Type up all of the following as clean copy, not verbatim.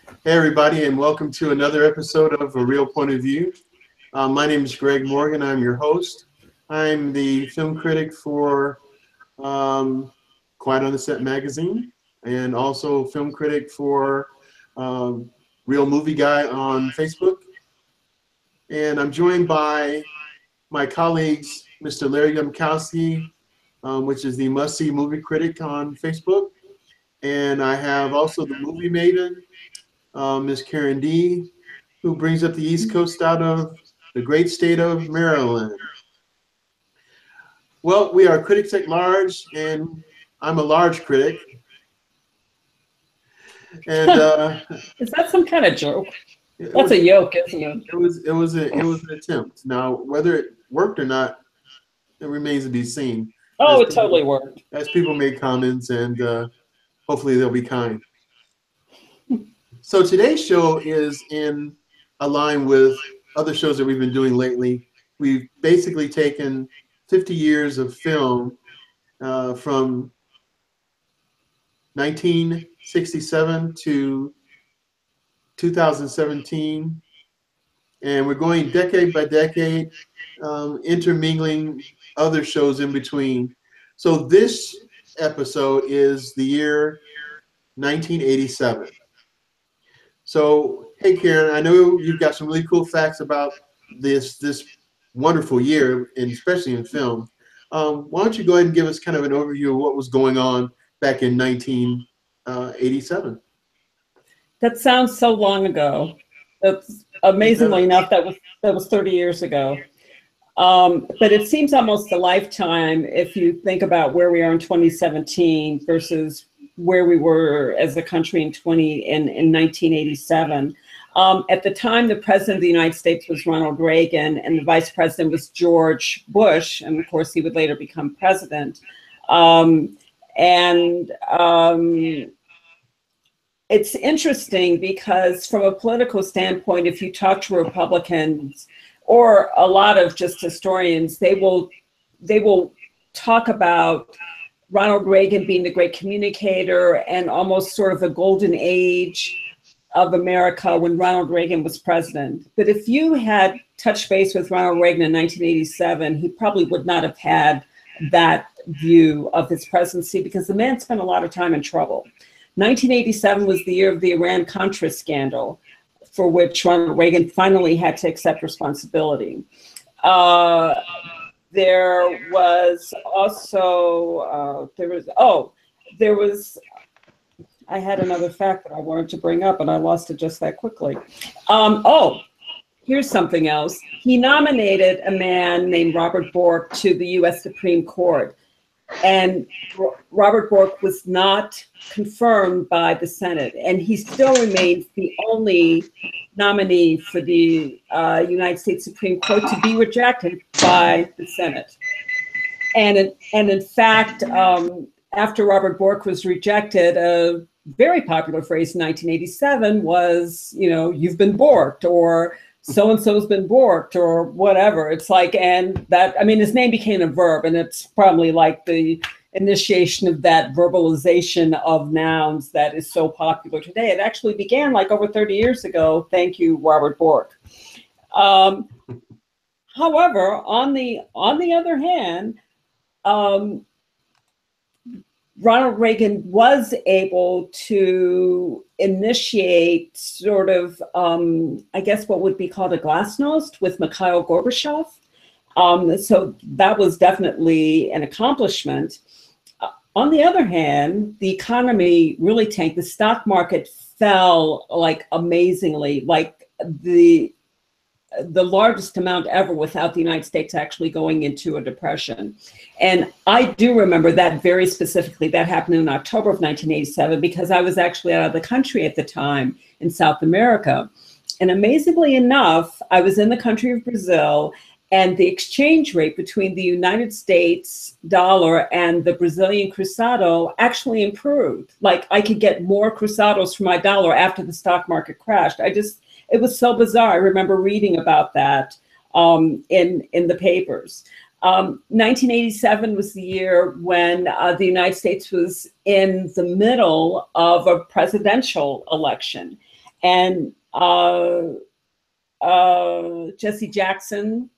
Hey, everybody, and welcome to another episode of A Real Point of View. My name is Greg Morgan. I'm your host. I'm the film critic for Quiet on the Set magazine and also film critic for um, Real Movie Guy on Facebook. And I'm joined by my colleagues, Mr. Larry Gumkowski, which is the Must See Movie Critic on Facebook. And I have also the Movie Maiden, Ms. Karen D., who brings up the East Coast out of the great state of Maryland. Well, we are critics at large, and I'm a large critic. And Is that some kind of joke? it That's was a yoke, isn't it? an attempt. Now, whether it worked or not, it remains to be seen. Oh, it totally worked. As people make comments, and hopefully they'll be kind. So today's show is in a line with other shows that we've been doing lately. We've basically taken 50 years of film from 1967 to 2017, and we're going decade by decade, intermingling other shows in between. So this episode is the year 1987. So, hey, Karen, I know you've got some really cool facts about this wonderful year, and especially in film. Why don't you go ahead and give us kind of an overview of what was going on back in 1987? That sounds so long ago. That's amazingly enough, that was 30 years ago. But it seems almost a lifetime if you think about where we are in 2017 versus where we were as a country in 1987. At the time, the president of the United States was Ronald Reagan, and the vice president was George Bush, and of course, he would later become president. It's interesting because from a political standpoint, if you talk to Republicans or a lot of just historians, they will talk about Ronald Reagan being the great communicator and almost sort of the golden age of America when Ronald Reagan was president. But if you had touched base with Ronald Reagan in 1987, he probably would not have had that view of his presidency because the man spent a lot of time in trouble. 1987 was the year of the Iran-Contra scandal, for which Ronald Reagan finally had to accept responsibility. There was also, I had another fact that I wanted to bring up, and I lost it just that quickly. Here's something else. He nominated a man named Robert Bork to the US Supreme Court, and Robert Bork was not confirmed by the Senate, and he still remains the only nominee for the United States Supreme Court to be rejected by the Senate. And in fact, after Robert Bork was rejected, a very popular phrase in 1987 was, you've been borked, or so-and-so's been borked, or whatever. It's like, and that, his name became a verb, and it's probably like the initiation of that verbalization of nouns that is so popular today. It actually began like over 30 years ago. Thank you, Robert Bork. However, on the other hand, Ronald Reagan was able to initiate sort of, I guess what would be called a glasnost with Mikhail Gorbachev. So that was definitely an accomplishment. On the other hand, the economy really tanked. The stock market fell like amazingly, like the largest amount ever without the United States actually going into a depression. And I do remember that very specifically. That happened in October of 1987 because I was actually out of the country at the time in South America. And amazingly enough, I was in the country of Brazil, and the exchange rate between the United States dollar and the Brazilian cruzado actually improved. Like I could get more cruzados for my dollar after the stock market crashed. It was so bizarre. I remember reading about that in the papers. 1987 was the year when the United States was in the middle of a presidential election. and Jesse Jackson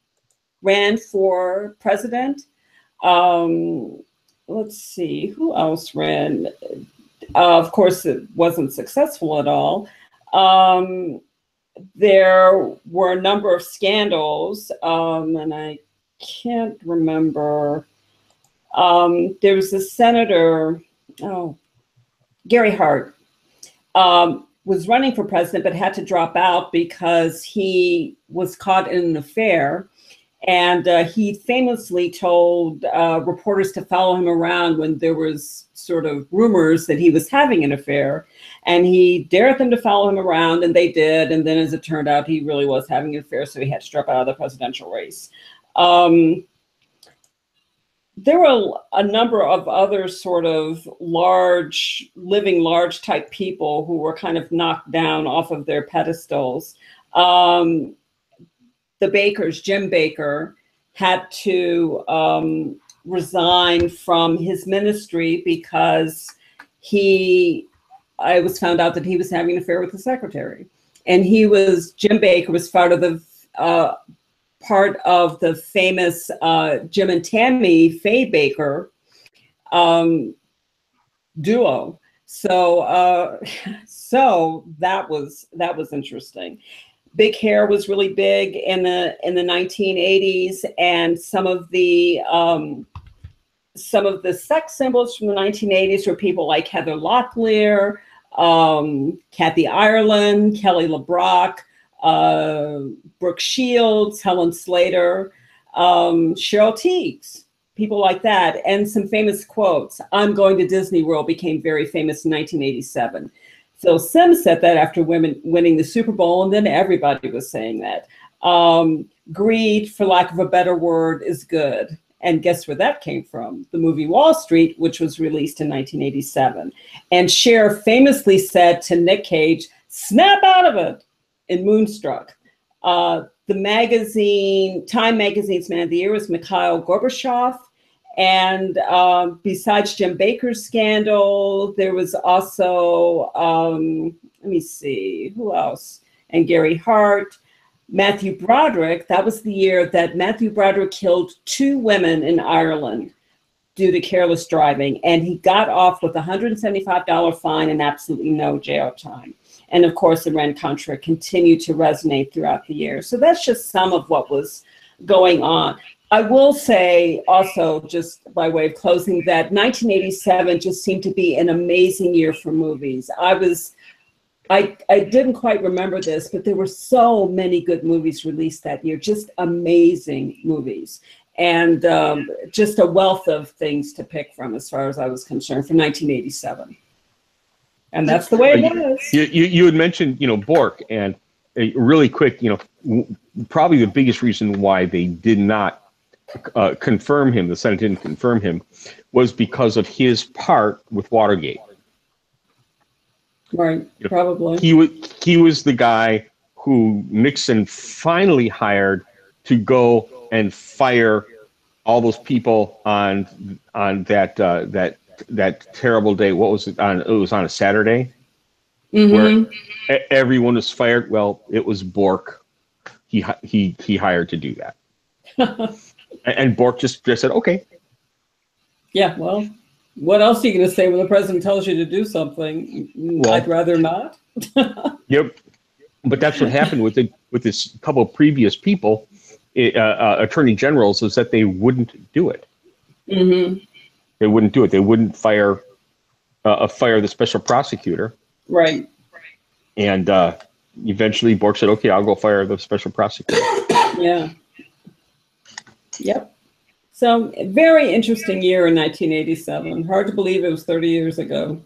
ran for president. Let's see, who else ran? Of course, it wasn't successful at all. There were a number of scandals, and I can't remember. There was a senator, Gary Hart, was running for president, but had to drop out because he was caught in an affair. And he famously told reporters to follow him around when there was sort of rumors that he was having an affair. And he dared them to follow him around, and they did. And then as it turned out, he really was having an affair, so he had to drop out of the presidential race. There were a number of other sort of living large type people who were kind of knocked down off of their pedestals. The Bakers, Jim Baker, had to resign from his ministry because it was found out that he was having an affair with the secretary. And Jim Baker was part of the famous Jim and Tammy Faye Baker duo. So that was interesting. Big hair was really big in the 1980s, and some of the sex symbols from the 1980s were people like Heather Locklear, Kathy Ireland, Kelly LeBrock, Brooke Shields, Helen Slater, Cheryl Tiegs, people like that, and some famous quotes. "I'm going to Disney World" became very famous in 1987. Phil Simms said that after winning the Super Bowl, and then everybody was saying that. Greed, for lack of a better word, is good. And guess where that came from? The movie Wall Street, which was released in 1987. And Cher famously said to Nick Cage, "Snap out of it," in Moonstruck. The Time Magazine's Man of the Year was Mikhail Gorbachev. And besides Jim Baker's scandal, there was also, let me see, who else? And Gary Hart, Matthew Broderick. That was the year that Matthew Broderick killed 2 women in Ireland due to careless driving. And he got off with a $175 fine and absolutely no jail time. And of course, Iran-Contra continued to resonate throughout the year. So that's just some of what was going on. I will say also, just by way of closing, that 1987 just seemed to be an amazing year for movies. I didn't quite remember this, but there were so many good movies released that year, just amazing movies. And just a wealth of things to pick from as far as I was concerned for 1987. And that's the way it was. You had mentioned, Bork, and really quick, probably the biggest reason why they did not confirm him, the Senate didn't confirm him, was because of his part with Watergate. Right, probably. He was the guy who Nixon finally hired to go and fire all those people on that terrible day. What was it on? It was on a Saturday, where everyone was fired. Well, it was Bork. He hired to do that. And Bork just said, okay. Yeah, well, what else are you going to say when the president tells you to do something? Well, I'd rather not. Yep. But that's what happened with this couple of previous people, attorney generals, is that they wouldn't do it. Mm-hmm. They wouldn't do it. They wouldn't fire the special prosecutor. Right. And eventually Bork said, okay, I'll go fire the special prosecutor. Yeah. Yep. So very interesting year in 1987. Hard to believe it was 30 years ago.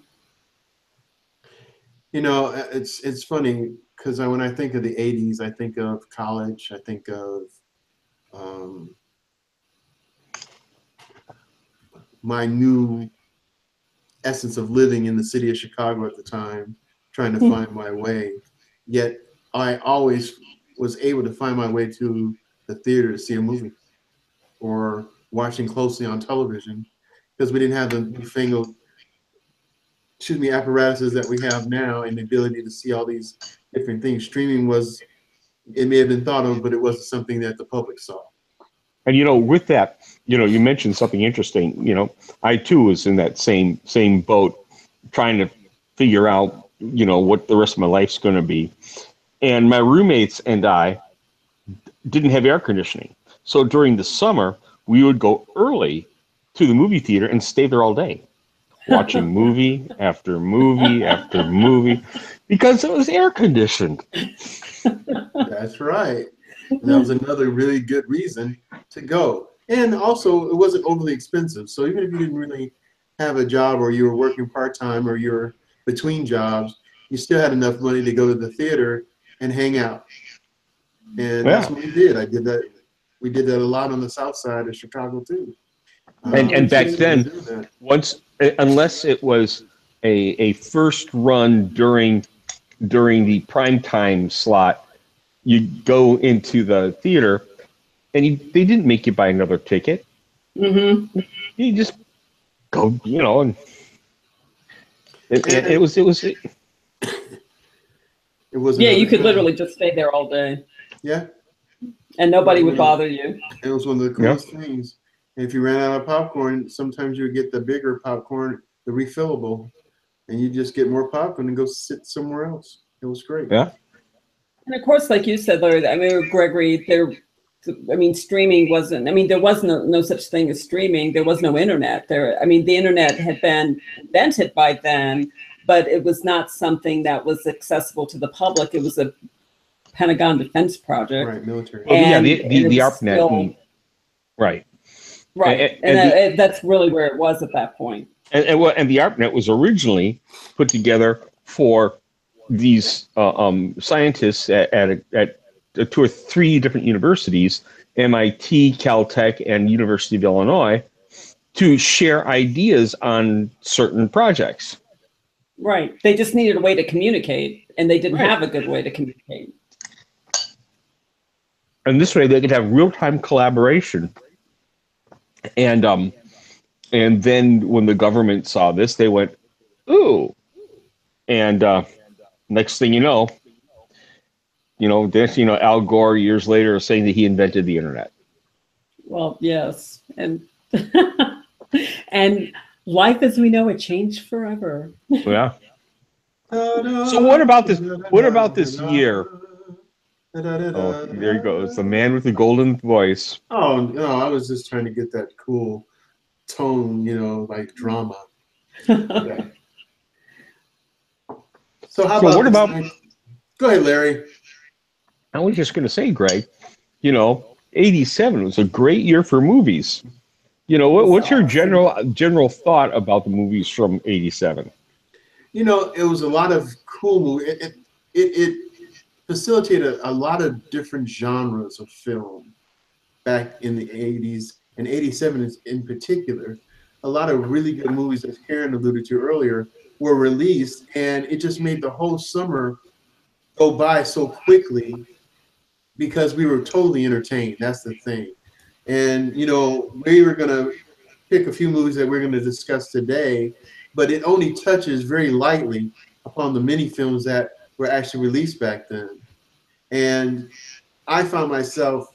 It's funny because when I think of the 80s, I think of college. I think of my new essence of living in the city of Chicago at the time, trying to find my way. Yet I always was able to find my way to the theater to see a movie or watching closely on television because we didn't have the newfangled apparatuses that we have now, and the ability to see all these different things. Streaming was, it may have been thought of, but it wasn't something that the public saw. And with that, you mentioned something interesting. I too was in that same boat, trying to figure out, what the rest of my life's going to be. And my roommates and I didn't have air conditioning, so during the summer we would go early to the movie theater and stay there all day, watching movie after movie after movie, because it was air conditioned. That's right. That was another really good reason to go. And also, it wasn't overly expensive. So even if you didn't really have a job, or you were working part-time, or you were between jobs, you still had enough money to go to the theater and hang out. And that's what we did. I did that. We did that a lot on the south side of Chicago too. And back then, unless it was a first run during the prime time slot, you go into the theater, and they didn't make you buy another ticket. Mm-hmm. You just go, and it was. It was. Yeah, you could literally just stay there all day. Yeah. And nobody would bother you. It was one of the coolest things. And if you ran out of popcorn, sometimes you would get the bigger popcorn, the refillable, and you just get more popcorn and go sit somewhere else. It was great. Yeah. And of course, like you said, Larry, Gregory, streaming wasn't, there was no such thing as streaming. There was no internet. The internet had been invented by then, but it was not something that was accessible to the public. It was a Pentagon defense project. Right, military. The ARPANET. Right. Right. And that's really where it was at that point. And the ARPANET was originally put together for these scientists at 2 or 3 different universities, MIT, Caltech, and University of Illinois, to share ideas on certain projects. Right. They just needed a way to communicate, and they didn't have a good way to communicate. And this way, they could have real-time collaboration. And then when the government saw this, they went, "Ooh!" And next thing you know, Al Gore years later is saying that he invented the internet. Well, yes, and and life as we know it changed forever. Yeah. So what about this? What about this year? Oh, there you go. It's the man with the golden voice. Oh no, I was just trying to get that cool tone, like drama. Yeah. So how about? What about? Go ahead, Larry. I was just going to say, Greg. 87 was a great year for movies. What's your general thought about the movies from 87? It was a lot of cool movies. It facilitated a lot of different genres of film back in the 80s, and 87 in particular. A lot of really good movies, as Karen alluded to earlier, were released, and it just made the whole summer go by so quickly because we were totally entertained. That's the thing. And, we were going to pick a few movies that we're going to discuss today, but it only touches very lightly upon the many films that were actually released back then. And I found myself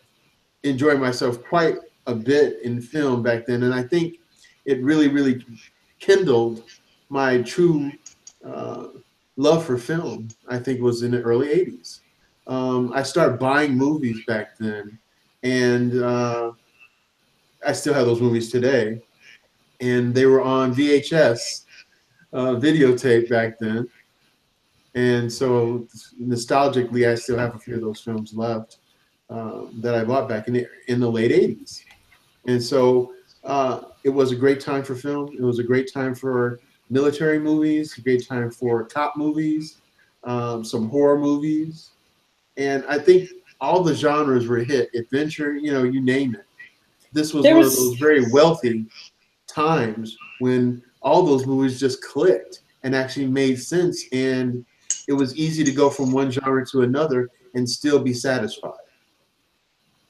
enjoying myself quite a bit in film back then. And I think it really, really kindled my true love for film, I think was in the early 80s. I started buying movies back then, and I still have those movies today. And they were on VHS videotape back then. And so nostalgically, I still have a few of those films left that I bought back in the late 80s. And so it was a great time for film. It was a great time for military movies, a great time for cop movies, some horror movies. And I think all the genres were hit. Adventure, you name it. This was one of those very wealthy times when all those movies just clicked and actually made sense. And it was easy to go from one genre to another and still be satisfied.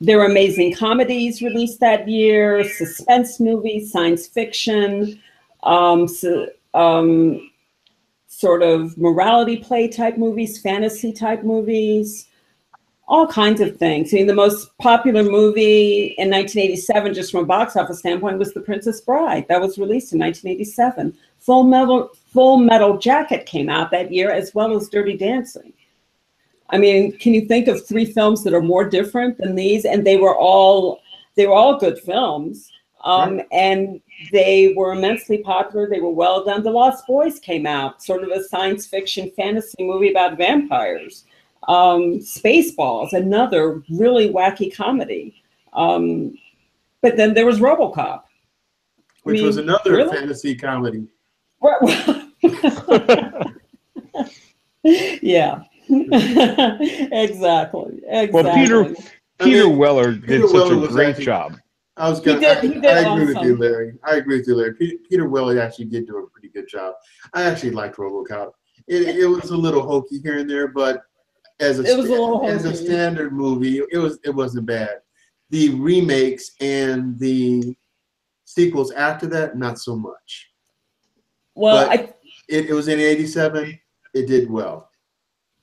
There were amazing comedies released that year, suspense movies, science fiction, sort of morality play type movies, fantasy type movies, all kinds of things. I mean, the most popular movie in 1987, just from a box office standpoint, was The Princess Bride. That was released in 1987. Full Metal Jacket came out that year, as well as Dirty Dancing. I mean, can you think of 3 films that are more different than these? And they were all good films. And they were immensely popular. They were well done. The Lost Boys came out, sort of a science fiction fantasy movie about vampires. Spaceballs, another really wacky comedy. But then there was RoboCop, which was another fantasy comedy. Yeah, exactly. Well, Peter Weller did such a great job. I agree with you, Larry. Peter Weller actually did do a pretty good job. I actually liked RoboCop. It was a little hokey here and there, but as a standard movie, it wasn't bad. The remakes and the sequels after that, not so much. Well, it was in '87. It did well.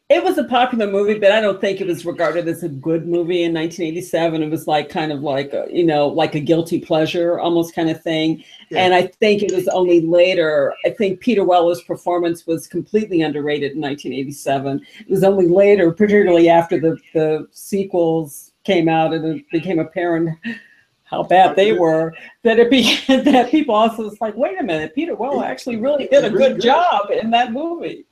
It was a popular movie, but I don't think it was regarded as a good movie in 1987. It was kind of like a guilty pleasure almost kind of thing. Yeah. And I think it was only later. I think Peter Weller's performance was completely underrated in 1987. It was only later, particularly after the sequels came out and it became apparent how bad they were, that people also was like, wait a minute, Peter Weller actually really did a good job in that movie.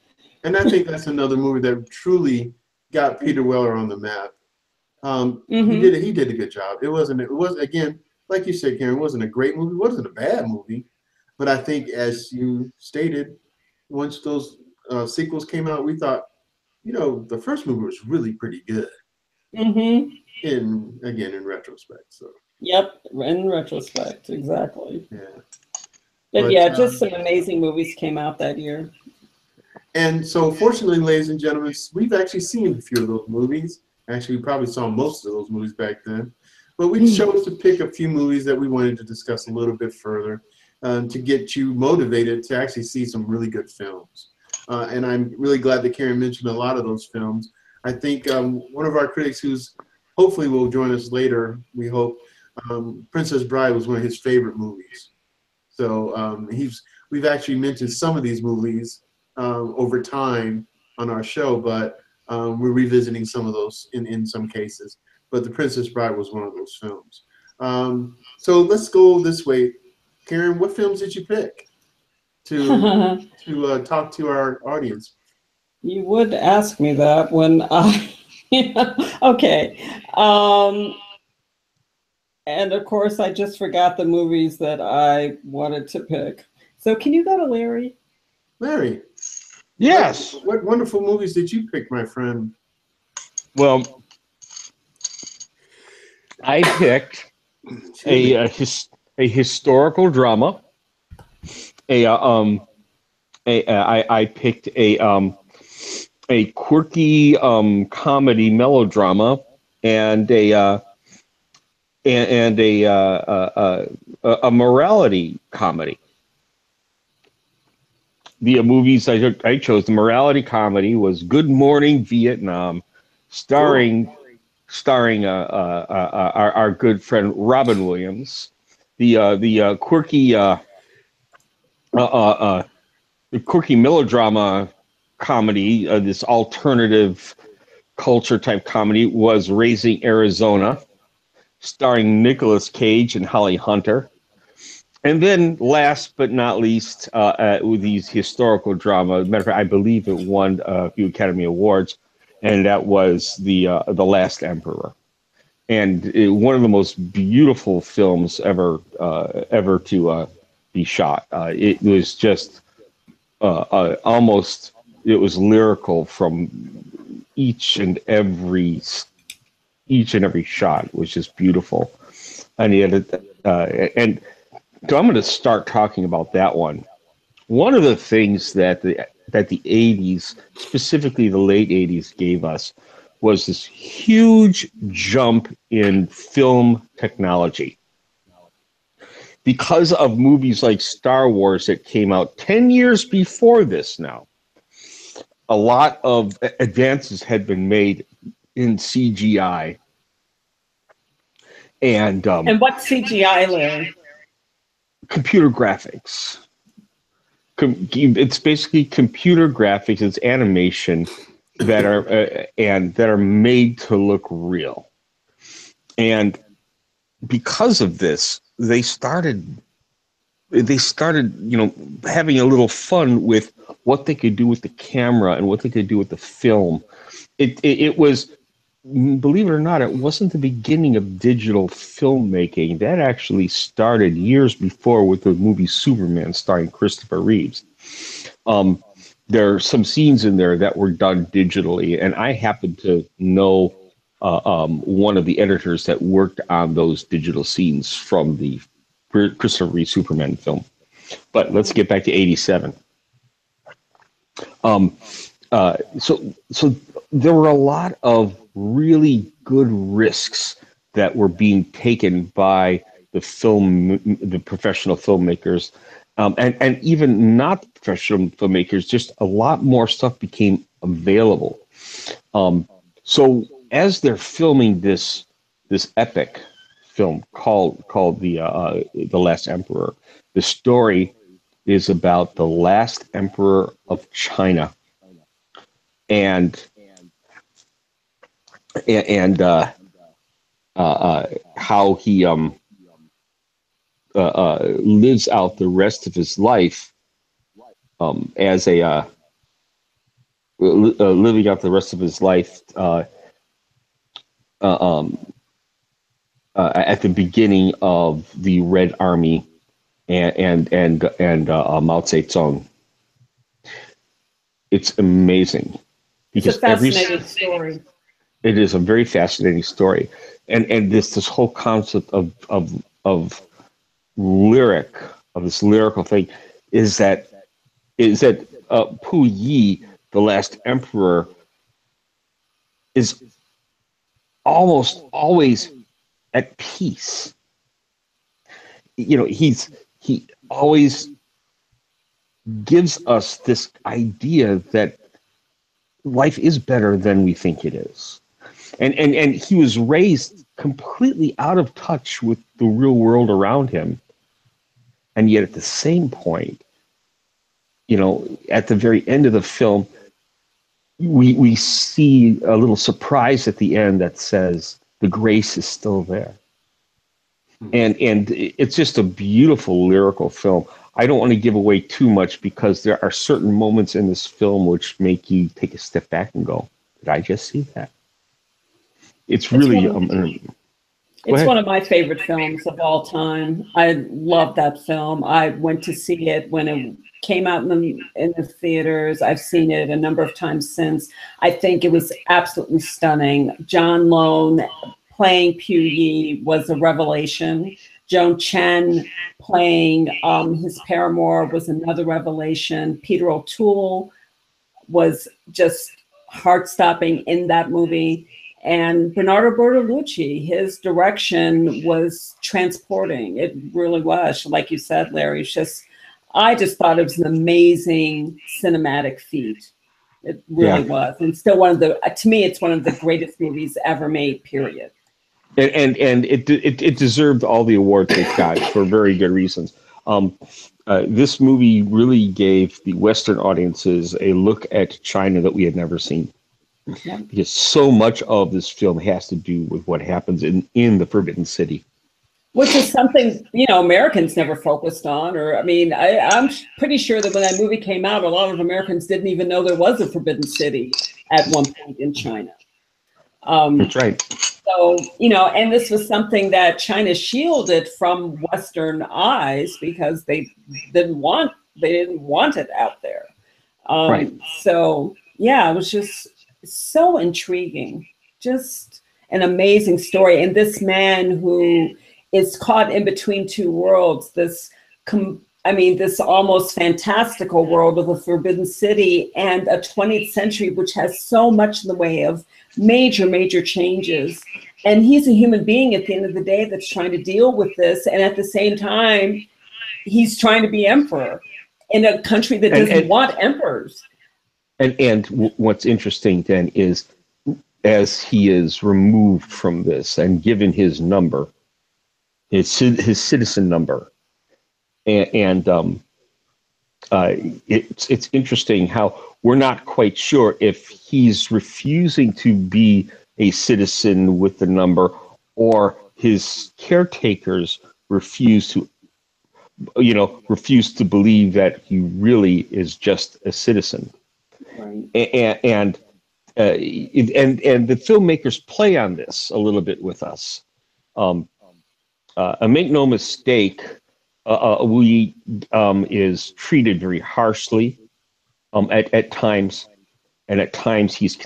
And I think that's another movie that truly got Peter Weller on the map. He did a good job. It was again, like you said, Karen, it wasn't a great movie. It wasn't a bad movie. But I think, as you stated, once those sequels came out, we thought, the first movie was really pretty good. In retrospect. So. Yep, in retrospect, exactly. Yeah. But yeah, just some amazing movies came out that year. And so, fortunately, ladies and gentlemen, we've actually seen a few of those movies. Actually, we probably saw most of those movies back then. But we chose to pick a few movies that we wanted to discuss a little bit further to get you motivated to actually see some really good films. And I'm really glad that Karen mentioned a lot of those films. I think one of our critics who's hopefully will join us later, we hope, Princess Bride was one of his favorite movies. So we've actually mentioned some of these movies over time on our show, but we're revisiting some of those in some cases. But The Princess Bride was one of those films. So let's go this way. Karen, what films did you pick to talk to our audience? You would ask me that when I... Okay. And of course, I just forgot the movies that I wanted to pick. So can you go to Larry? Larry. Yes. What wonderful movies did you pick, my friend? Well, I picked a historical drama. I picked a quirky comedy melodrama and a morality comedy. The movies I chose, the morality comedy was Good Morning Vietnam, starring our good friend Robin Williams. The quirky melodrama comedy, this alternative culture type comedy, was Raising Arizona, starring Nicolas Cage and Holly Hunter. And then, last but not least, with these historical drama, matter of fact, I believe it won a few Academy Awards, and that was the Last Emperor, and one of the most beautiful films ever to be shot. It was just almost, it was lyrical from each and every shot, which is beautiful, and and. So I'm going to start talking about that one. One of the things that the 80s, specifically the late 80s, gave us was this huge jump in film technology. Because of movies like Star Wars that came out 10 years before this now. a lot of advances had been made in CGI. And what's CGI, Larry? computer graphics. It's basically computer graphics. It's animation that are made to look real. And because of this, they started, having a little fun with what they could do with the camera and what they could do with the film. It was, believe it or not, it wasn't the beginning of digital filmmaking. That actually started years before with the movie Superman starring Christopher Reeves. There are some scenes in there that were done digitally, and I happen to know one of the editors that worked on those digital scenes from the Christopher Reeve Superman film. But let's get back to 87. So there were a lot of really good risks that were being taken by the professional filmmakers, and even not professional filmmakers. Just a lot more stuff became available. So as they're filming this epic film called the Last Emperor, the story is about the last emperor of China, and how he lives out the rest of his life as a living out the rest of his life at the beginning of the Red Army and Mao Zedong. It's amazing. It's a fascinating story. It is a very fascinating story, and this whole concept of this lyrical thing is that Pu Yi, the last emperor, is almost always at peace. He always gives us this idea that life is better than we think it is. And he was raised completely out of touch with the real world around him. And yet at the same point, at the very end of the film, we see a little surprise at the end that says the grace is still there. And it's just a beautiful lyrical film. I don't want to give away too much because there are certain moments in this film which make you take a step back and go, did I just see that? It's really... It's one of my favorite films of all time. I love that film. I went to see it when it came out in the theaters. I've seen it a number of times since. I think it was absolutely stunning. John Lone playing Pu Yi was a revelation. Joan Chen playing his paramour was another revelation. Peter O'Toole was just heart-stopping in that movie. And Bernardo Bertolucci, his direction was transporting. It really was. Like you said, Larry, I just thought it was an amazing cinematic feat. It really was. And still to me, it's one of the greatest movies ever made, period. And it deserved all the awards it got for very good reasons. This movie really gave the Western audiences a look at China that we had never seen. Yeah. Because so much of this film has to do with what happens in the Forbidden City. Which is something, Americans never focused on. I'm pretty sure that when that movie came out, a lot of Americans didn't even know there was a Forbidden City at one point in China. That's right. So, and this was something that China shielded from Western eyes because they didn't want it out there. Right. So, yeah, it was just so intriguing, just an amazing story. And this man who is caught in between two worlds, this almost fantastical world of the Forbidden City and a 20th century, which has so much in the way of major changes. And he's a human being at the end of the day that's trying to deal with this. And at the same time, he's trying to be emperor in a country that doesn't want emperors. What's interesting then is, as he is removed from this and given his number, his citizen number, it's interesting how we're not quite sure if he's refusing to be a citizen with the number, or his caretakers refuse to believe that he really is just a citizen. Right. And the filmmakers play on this a little bit with us. Make no mistake, Wu is treated very harshly at times, and at times he's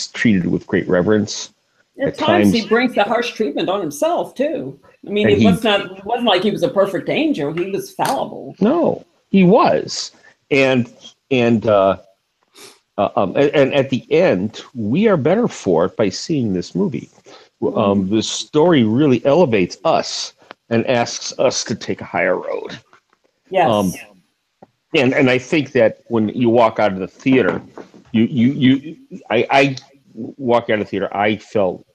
treated with great reverence. At times he brings the harsh treatment on himself too. I mean, it wasn't like he was a perfect angel. He was fallible. No, he was, and at the end, we are better for it by seeing this movie. The story really elevates us and asks us to take a higher road. Yes. And I think that when you walk out of the theater, I walk out of the theater, I felt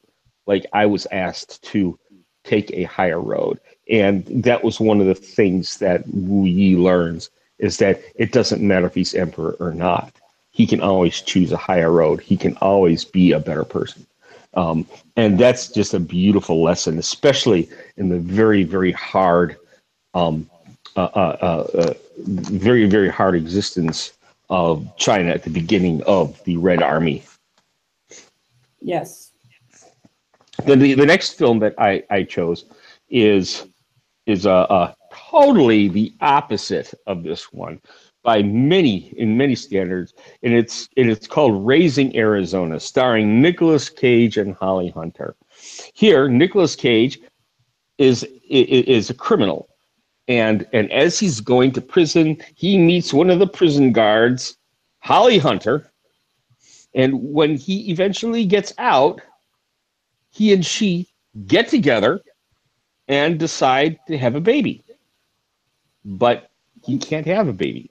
like I was asked to take a higher road. And that was one of the things that Wu Yi learns, is that it doesn't matter if he's emperor or not. He can always choose a higher road. He can always be a better person. And that's just a beautiful lesson, especially in the very, very hard, very, very hard existence of China at the beginning of the Red Army. Yes. Then the next film that I chose is totally the opposite of this one in many standards, and it's called Raising Arizona, starring Nicolas Cage and Holly Hunter. Here, Nicolas Cage is a criminal, and as he's going to prison, he meets one of the prison guards, Holly Hunter, and when he eventually gets out, he and she get together and decide to have a baby, but he can't have a baby.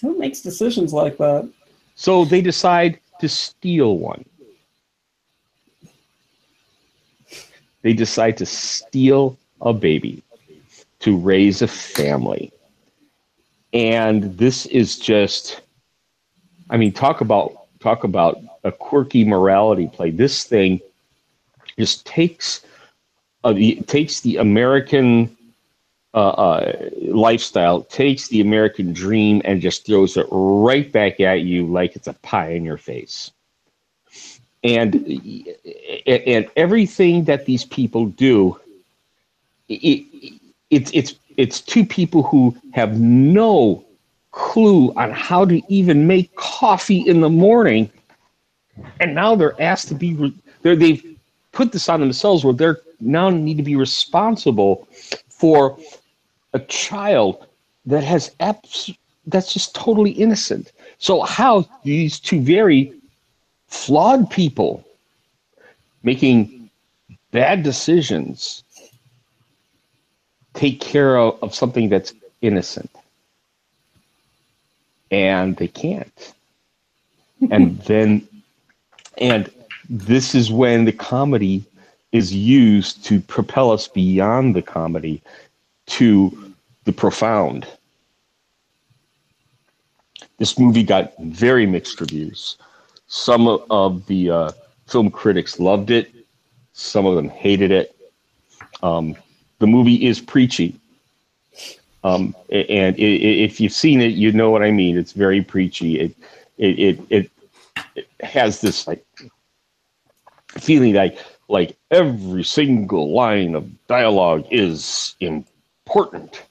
Who makes decisions like that? So they decide to steal one. They decide to steal a baby to raise a family. And this is just, I mean, talk about a quirky morality play. This thing just takes the American lifestyle, takes the American dream, and just throws it right back at you like it's a pie in your face. And everything that these people do, it's two people who have no clue on how to even make coffee in the morning, and now they're asked to be. They've put this on themselves, where they're now need to be responsible for a child that that's just totally innocent. So how these two very flawed people making bad decisions take care of something that's innocent, and they can't. And this is when the comedy is used to propel us beyond the comedy to the profound. This movie got very mixed reviews. Some of the film critics loved it. Some of them hated it. The movie is preachy. And if you've seen it, you know what I mean. It's very preachy. It has this like feeling like every single line of dialogue is important.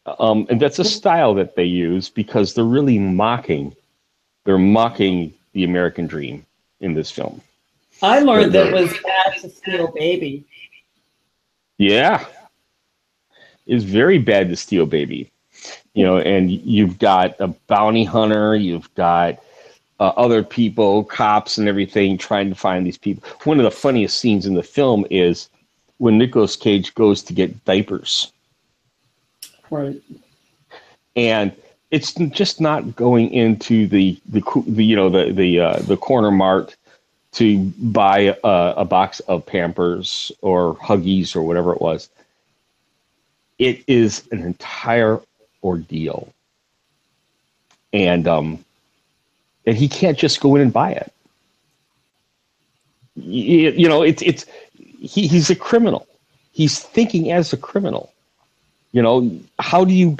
And that's a style that they use because they're really mocking the American dream in this film. I learned that it was bad to steal baby. Yeah. It's very bad to steal baby. You know, and you've got a bounty hunter, you've got other people, cops and everything, trying to find these people. One of the funniest scenes in the film is when Nicolas Cage goes to get diapers. Right. And it's just not going into the corner mart to buy a box of Pampers or Huggies or whatever it was. It is an entire ordeal, and he can't just go in and buy it. He's a criminal. He's thinking as a criminal. How do you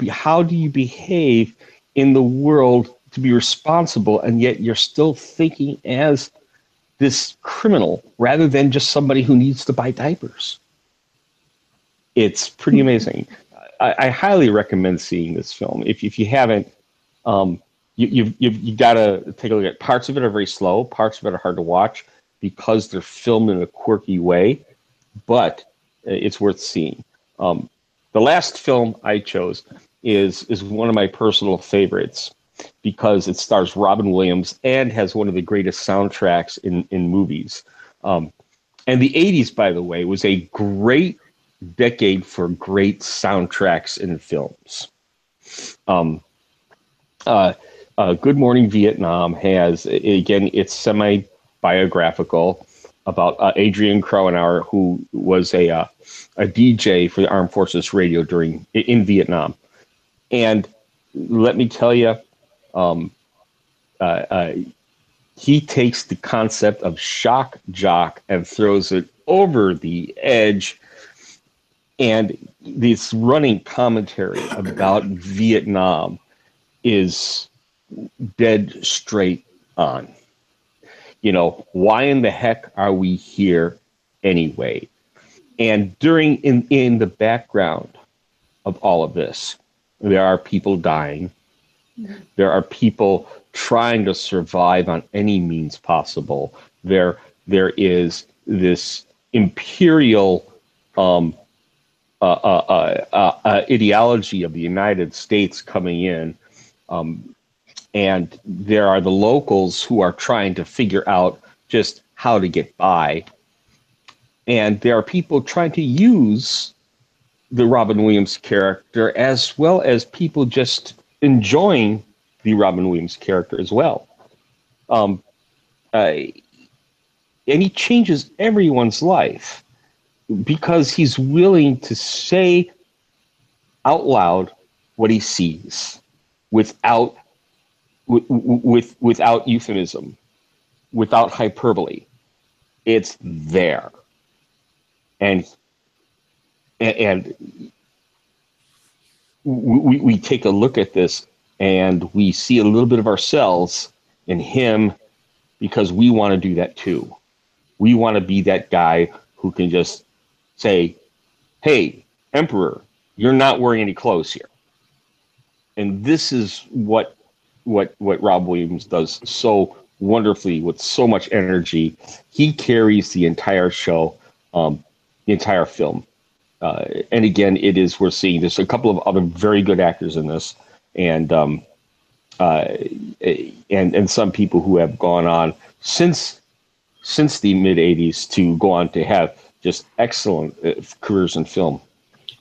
behave in the world to be responsible, and yet you're still thinking as this criminal rather than just somebody who needs to buy diapers? It's pretty amazing. I highly recommend seeing this film. If you haven't, you've got to take a look at it. Parts of it are very slow. Parts of it are hard to watch because they're filmed in a quirky way, but it's worth seeing. The last film I chose is one of my personal favorites because it stars Robin Williams and has one of the greatest soundtracks in movies. And the 80s, by the way, was a great decade for great soundtracks in films. Good Morning Vietnam has, again, it's semi-biographical about Adrian Cronauer, who was a DJ for the Armed Forces Radio in Vietnam. And let me tell you, he takes the concept of shock jock and throws it over the edge. And this running commentary about Vietnam is dead straight on. Why in the heck are we here anyway? And in the background of all of this, there are people dying. There are people trying to survive on any means possible. There is this imperial ideology of the United States coming in, and there are the locals who are trying to figure out just how to get by, and there are people trying to use the Robin Williams character as well as people just enjoying the Robin Williams character as well. And he changes everyone's life because he's willing to say out loud what he sees without euphemism, without hyperbole. It's there. And we take a look at this and we see a little bit of ourselves in him because we want to do that too. We want to be that guy who can just say, hey, Emperor, you're not wearing any clothes here. And this is what Rob Williams does so wonderfully with so much energy. He carries the entire show, the entire film. And again, we're seeing there's a couple of other very good actors in this, and some people who have gone on since the mid 80s to go on to have just excellent careers in film.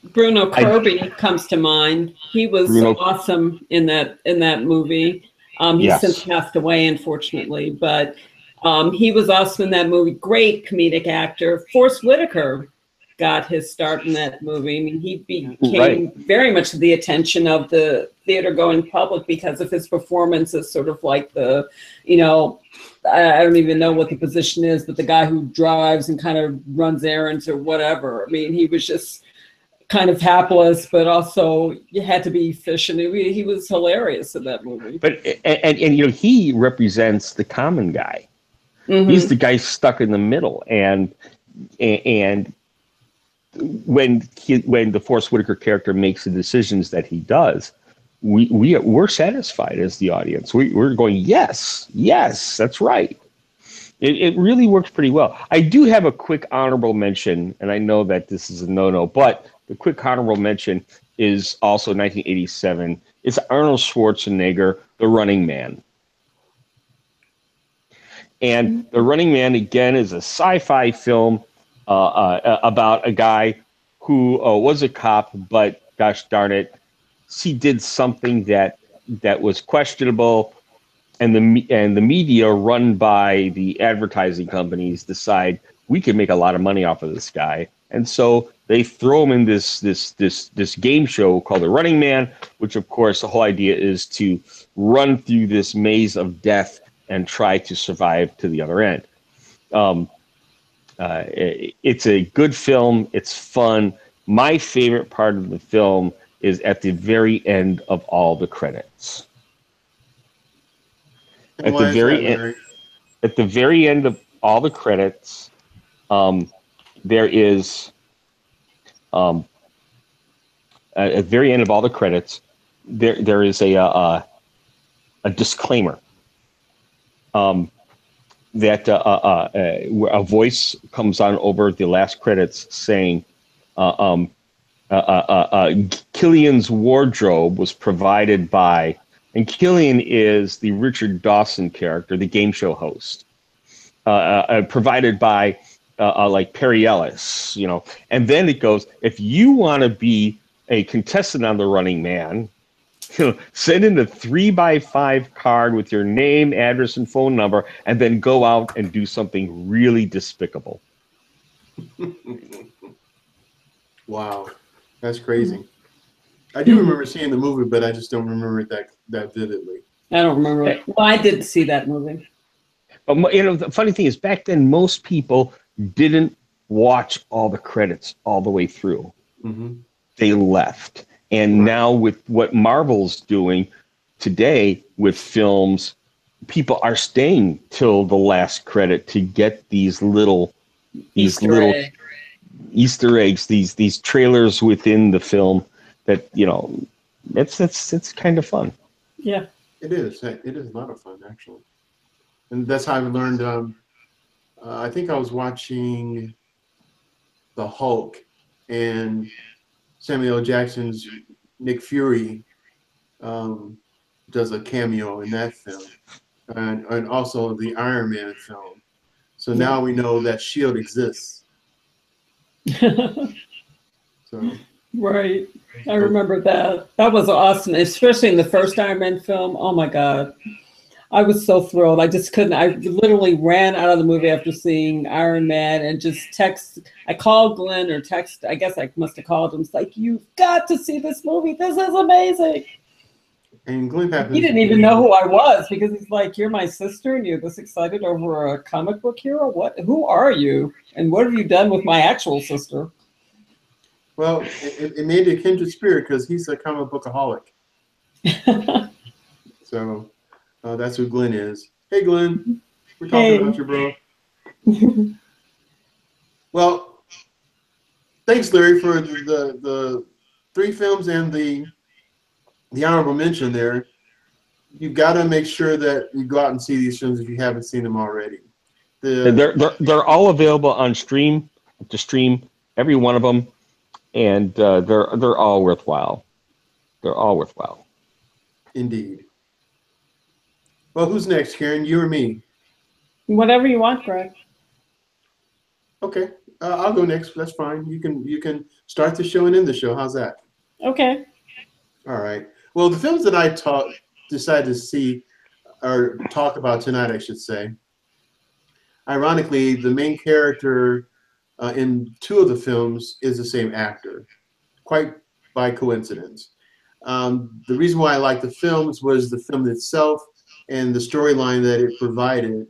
Bruno Kirby comes to mind. He was awesome in that movie. He's since passed away, unfortunately, but he was awesome in that movie. Great comedic actor. Forrest Whitaker got his start in that movie. I mean, he became very much the attention of the theater-going public because of his performance as sort of like the, I don't even know what the position is, but the guy who drives and kind of runs errands or whatever. I mean, he was just kind of hapless, but also you had to be efficient. He was hilarious in that movie. But and he represents the common guy. Mm-hmm. He's the guy stuck in the middle, and when the Forrest Whitaker character makes the decisions that he does, we're satisfied as the audience. We're going, yes, that's right. It really works pretty well. I do have a quick honorable mention, and I know that this is a no-no, but the quick honorable mention is also 1987. It's Arnold Schwarzenegger, The Running Man. And The Running Man, again, is a sci-fi film about a guy who was a cop, but gosh darn it, he did something that that was questionable, and the media run by the advertising companies decide we can make a lot of money off of this guy, and so they throw him in this game show called The Running Man, which of course the whole idea is to run through this maze of death and try to survive to the other end. It's a good film. It's fun. My favorite part of the film is at the very end of all the credits. And why is that, Larry? At the very end of all the credits, there is at the very end of all the credits, there is a disclaimer that a voice comes on over the last credits saying, Killian's wardrobe was provided by, and Killian is the Richard Dawson character, the game show host, provided by like Perry Ellis, you know. And then it goes, if you want to be a contestant on The Running Man, send in a 3x5 card with your name, address, and phone number, and then go out and do something really despicable. Wow, that's crazy. I do remember seeing the movie, but I just don't remember it that vividly. I don't remember it. Well, I did see that movie. But you know, the funny thing is, back then most people didn't watch all the credits all the way through. Mm-hmm. They left. And now with what Marvel's doing today with films, people are staying till the last credit to get these little Easter eggs, these trailers within the film that, you know, it's kind of fun. Yeah. It is. It is a lot of fun, actually. And that's how I learned. I think I was watching The Hulk, and Samuel L. Jackson's Nick Fury does a cameo in that film, and also the Iron Man film. So now we know that S.H.I.E.L.D. exists. So. Right. I remember that. That was awesome, especially in the first Iron Man film. Oh my God. I was so thrilled. I just couldn't. I literally ran out of the movie after seeing Iron Man and just I called Glenn or text. I guess I must have called him. It's like, you've got to see this movie. This is amazing. And Glenn happens. He didn't even know who I was because he's like, you're my sister and you're this excited over a comic book hero? What? Who are you? And what have you done with my actual sister? Well, it made a kindred spirit because he's a comic bookaholic. So that's who Glenn is. Hey, Glenn. We're talking about you, bro. Well, thanks, Larry, for the 3 films and the honorable mention there. You've got to make sure that you go out and see these films if you haven't seen them already. They're all available on stream, every one of them. And they're all worthwhile. They're all worthwhile. Indeed. Well, who's next, Karen? You or me? Whatever you want, Greg. Okay, I'll go next. That's fine. You can start the show and end the show. How's that? Okay. All right. Well, the films that I decided to see or talk about tonight, I should say. Ironically, the main character in 2 of the films is the same actor, quite by coincidence. The reason why I liked the films was the film itself and the storyline that it provided,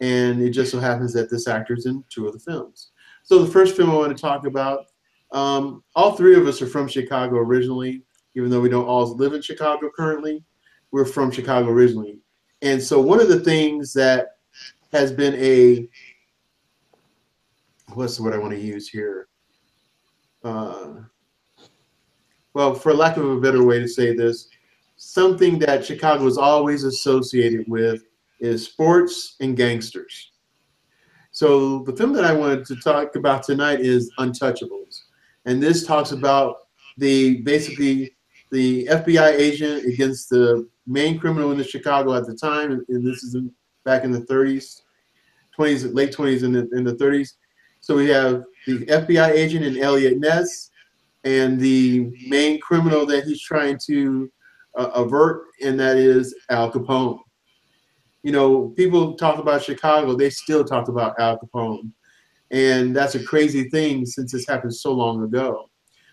and it just so happens that this actor's in 2 of the films. So the first film I want to talk about, all 3 of us are from Chicago originally, even though we don't all live in Chicago currently. We're from Chicago originally. And so one of the things that has been what's the word I want to use here? Well, for lack of a better way to say this, something that Chicago is always associated with is sports and gangsters. So the film that I wanted to talk about tonight is Untouchables. And this talks about basically the FBI agent against the main criminal in Chicago at the time. And this is back in the 30s, 20s, late 20s and in the 30s. So we have the FBI agent in Elliot Ness and the main criminal that he's trying to avert, and that is Al Capone. You know, people talk about Chicago, they still talk about Al Capone. And that's a crazy thing since this happened so long ago.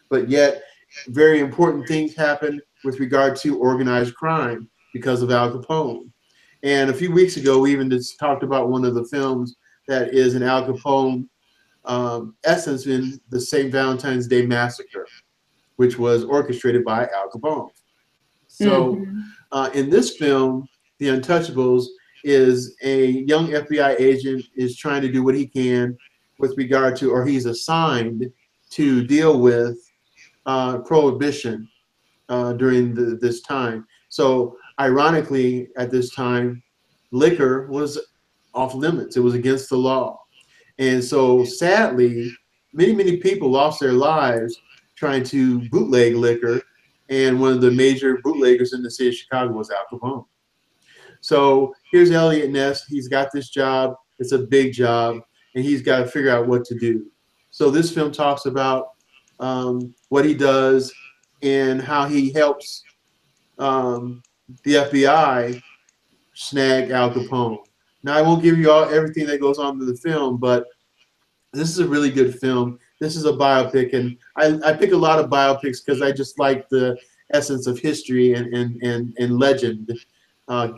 But yet, very important things happen with regard to organized crime because of Al Capone. And a few weeks ago, we even just talked about one of the films that is an Al Capone essence in the St. Valentine's Day Massacre, which was orchestrated by Al Capone. So in this film, The Untouchables is a young FBI agent is trying to do what he can with regard to, or he's assigned to deal with prohibition during this time. So ironically, at this time, liquor was off limits. It was against the law. And so sadly, many people lost their lives trying to bootleg liquor. And one of the major bootleggers in the city of Chicago was Al Capone. So here's Elliot Ness. He's got this job. It's a big job, and he's got to figure out what to do. So this film talks about what he does and how he helps the FBI snag Al Capone. Now, I won't give you everything that goes on in the film, but this is a really good film. This is a biopic, and I pick a lot of biopics because I just like the essence of history and legend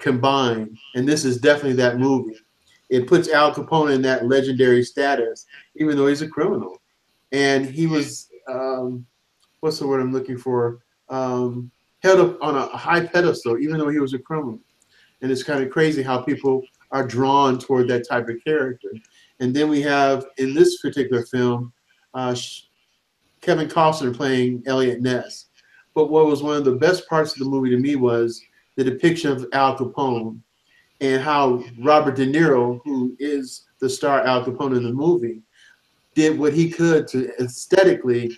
combined. And this is definitely that movie. It puts Al Capone in that legendary status, even though he's a criminal. And he was, what's the word I'm looking for? Held up on a high pedestal, even though he was a criminal. And it's kind of crazy how people are drawn toward that type of character. And then we have, in this particular film, Kevin Costner playing Elliot Ness. But what was one of the best parts of the movie to me was the depiction of Al Capone and how Robert De Niro, who is the star Al Capone in the movie, did what he could to aesthetically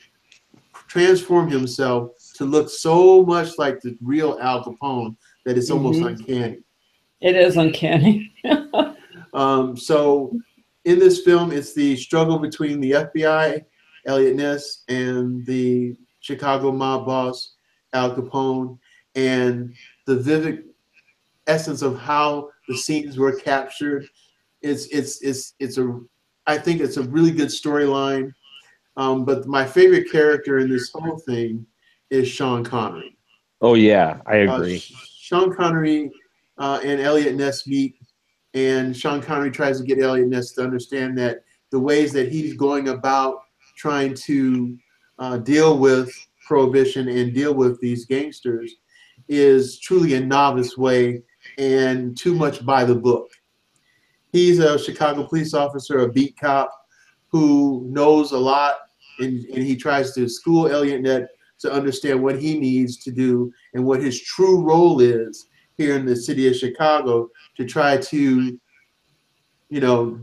transform himself to look so much like the real Al Capone that it's almost uncanny. It is uncanny. So in this film, it's the struggle between the FBI, Elliot Ness, and the Chicago mob boss, Al Capone, and the vivid essence of how the scenes were captured. I think it's a really good storyline. But my favorite character in this whole thing is Sean Connery. Oh yeah, I agree. Sean Connery and Elliot Ness meet, and Sean Connery tries to get Elliot Ness to understand that the ways that he's going about trying to deal with prohibition and deal with these gangsters is truly a novice way and too much by the book. He's a Chicago police officer, a beat cop, who knows a lot, and he tries to school Elliot Ness to understand what he needs to do and what his true role is here in the city of Chicago to try to, you know,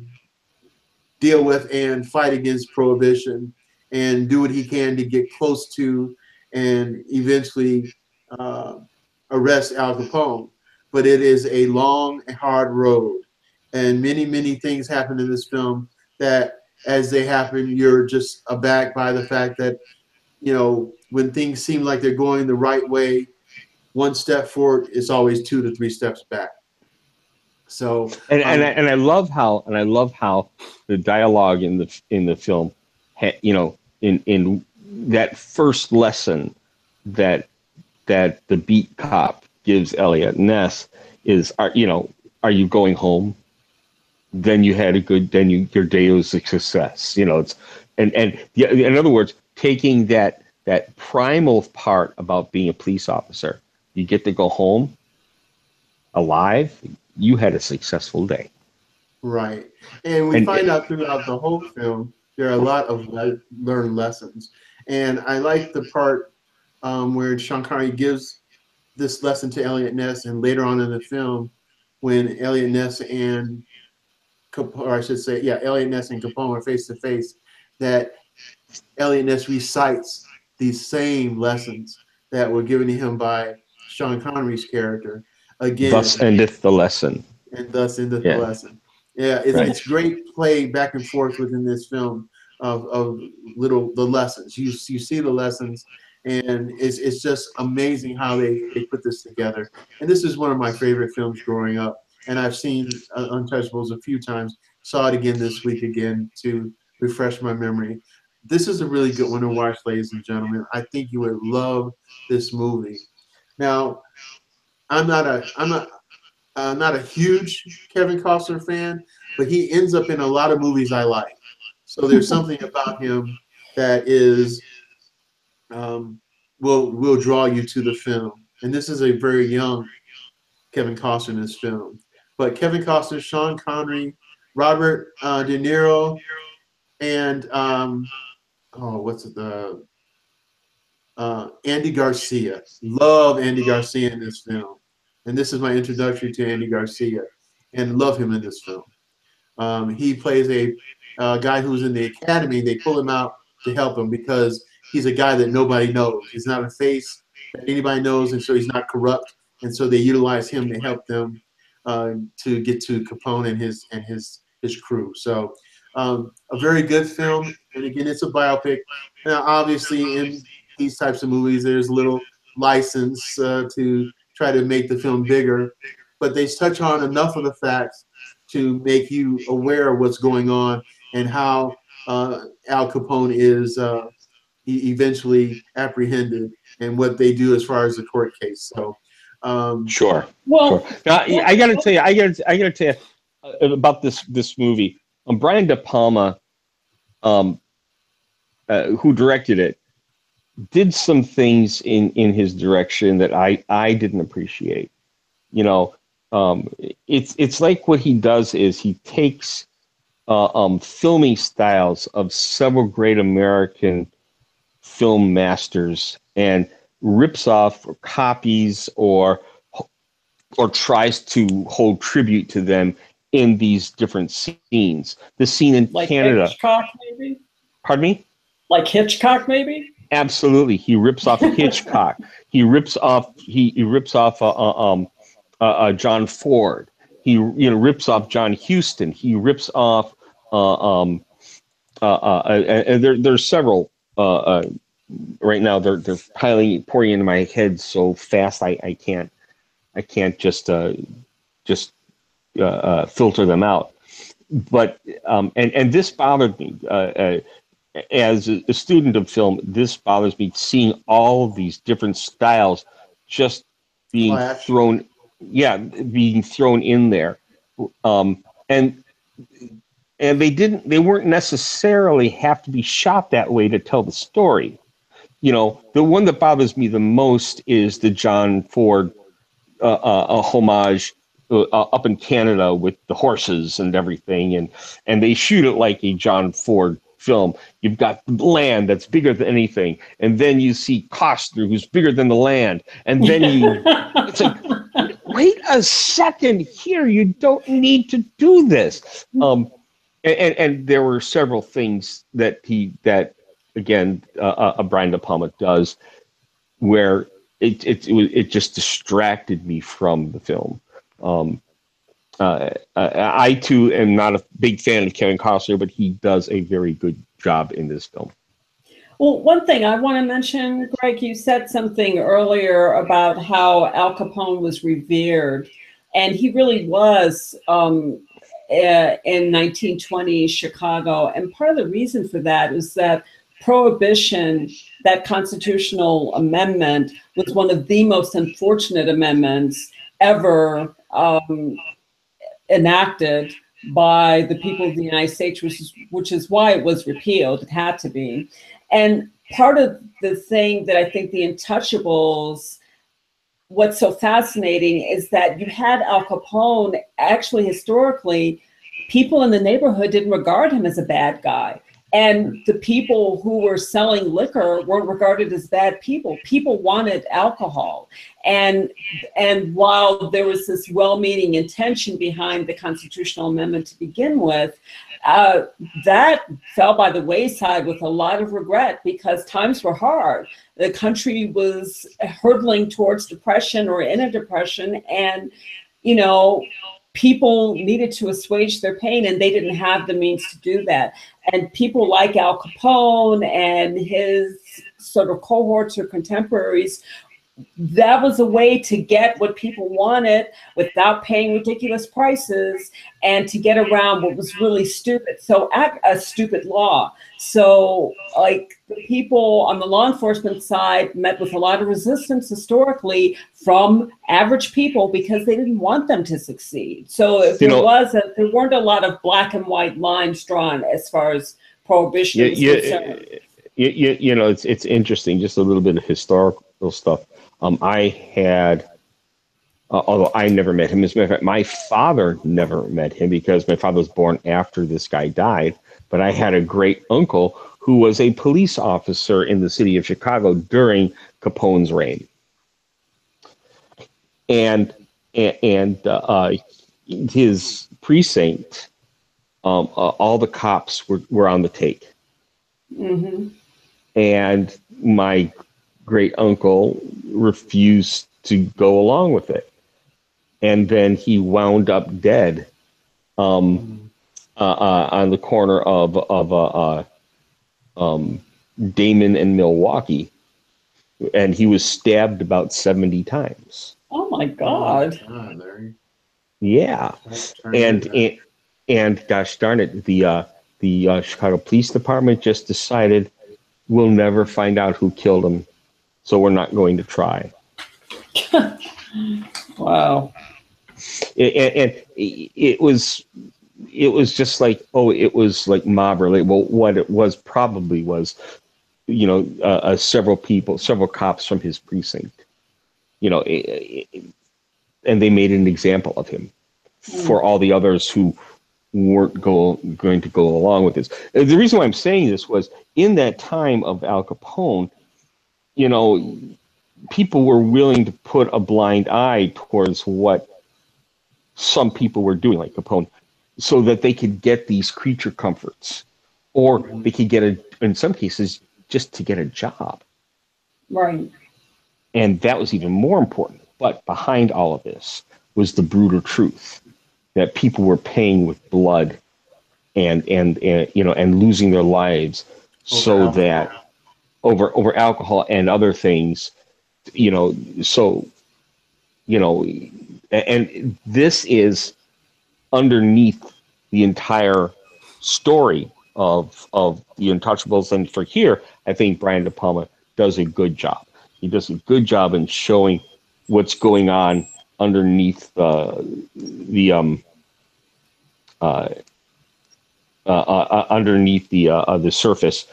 deal with and fight against prohibition and do what he can to get close to and eventually arrest Al Capone. But it is a long and hard road. And many things happen in this film that as they happen, you're just aback by the fact that, you know, when things seem like they're going the right way, one step forward is always 2 to 3 steps back. So and I love how the dialogue in the film, you know, in that first lesson that the beat cop gives Elliot Ness is, are you going home? Then you had your day was a success. You know, it's and in other words, taking that primal part about being a police officer, you get to go home alive. You had a successful day. Right. And we find out throughout the whole film, there are a lot of learned lessons. And I like the part where Sean Connery gives this lesson to Elliot Ness, and later on in the film, when Elliot Ness and Elliot Ness and Capone are face to face, that Elliot Ness recites these same lessons that were given to him by Sean Connery's character. Again, thus endeth the lesson. And thus endeth the lesson. Yeah, it's great play back and forth within this film of the lessons. You see the lessons, And it's just amazing how they put this together. And this is one of my favorite films growing up. And I've seen Untouchables a few times. Saw it again this week again to refresh my memory. This is a really good one to watch, ladies and gentlemen. I think you would love this movie. Now, I'm not a huge Kevin Costner fan, but he ends up in a lot of movies I like. So there's something about him that is will draw you to the film. And this is a very young Kevin Costner in this film. But Kevin Costner, Sean Connery, Robert De Niro, and what's it, Andy Garcia. Love Andy Garcia in this film. And this is my introduction to Andy Garcia, and love him in this film. He plays a guy who's in the academy. They pull him out to help him because he's a guy that nobody knows. He's not a face that anybody knows, and so he's not corrupt. And so they utilize him to help them to get to Capone and his crew. So a very good film. And again, it's a biopic. Now, obviously, in these types of movies, there's a little license to try to make the film bigger, but they touch on enough of the facts to make you aware of what's going on and how Al Capone is eventually apprehended and what they do as far as the court case. So, Sure. Well, Sure. Now, I gotta tell you about this movie. Brian De Palma, who directed it, did some things in his direction that I didn't appreciate. You know, it's like what he does is he takes filming styles of several great American film masters and rips off or copies or tries to hold tribute to them in these different scenes. The scene in like Canada. Hitchcock, maybe? Pardon me? Like Hitchcock, maybe? Absolutely, he rips off Hitchcock. He rips off John Ford. He rips off John Huston. He rips off and there's several right now. They're pouring into my head so fast I can't just filter them out. But and this bothered me. As a student of film, this bothers me, seeing all of these different styles just being thrown in there. And they weren't necessarily have to be shot that way to tell the story. You know, the one that bothers me the most is the John Ford homage up in Canada with the horses and everything, and they shoot it like a John Ford film. You've got land that's bigger than anything, and then you see Costner, who's bigger than the land, and then it's like, wait a second here, you don't need to do this. And there were several things that again Brian De Palma does where it just distracted me from the film. I too am not a big fan of Kevin Costner, but he does a very good job in this film. Well, one thing I want to mention, Greg, you said something earlier about how Al Capone was revered, and he really was in 1920 Chicago. And part of the reason for that is that Prohibition, that constitutional amendment, was one of the most unfortunate amendments ever enacted by the people of the United States, which is why it was repealed. It had to be. And part of the thing that I think the Untouchables, what's so fascinating is that you had Al Capone, actually historically, people in the neighborhood didn't regard him as a bad guy. And the people who were selling liquor weren't regarded as bad people. People wanted alcohol. And while there was this well-meaning intention behind the constitutional amendment to begin with, that fell by the wayside with a lot of regret because times were hard. The country was hurtling towards depression or in a depression, and, you know, people needed to assuage their pain, and they didn't have the means to do that. And people like Al Capone and his sort of cohorts or contemporaries, that was a way to get what people wanted without paying ridiculous prices and to get around what was really stupid. So a stupid law. So like the people on the law enforcement side met with a lot of resistance historically from average people because they didn't want them to succeed. So if there weren't a lot of black and white lines drawn as far as prohibition is concerned. It's interesting, just a little bit of historical stuff. I had, although I never met him, as a matter of fact, my father never met him because my father was born after this guy died. But I had a great uncle who was a police officer in the city of Chicago during Capone's reign. And his precinct, all the cops were on the take. Mm-hmm. And my great uncle refused to go along with it, and then he wound up dead on the corner of Damon and Milwaukee, and he was stabbed about 70 times. Oh my God! Yeah, and gosh darn it, the Chicago Police Department just decided we'll never find out who killed him. So we're not going to try. Wow. And it was just like, it was like mob related. Well, what it was probably was, several cops from his precinct, and they made an example of him for all the others who weren't going to go along with this. The reason why I'm saying this was in that time of Al Capone, people were willing to put a blind eye towards what some people were doing, like Capone, so that they could get these creature comforts, or they could get in some cases, just to get a job. Right. And that was even more important. But behind all of this was the brutal truth that people were paying with blood and losing their lives over alcohol and other things, and this is underneath the entire story of the Untouchables. And for here, I think Brian De Palma does a good job. He does a good job in showing what's going on underneath underneath the surface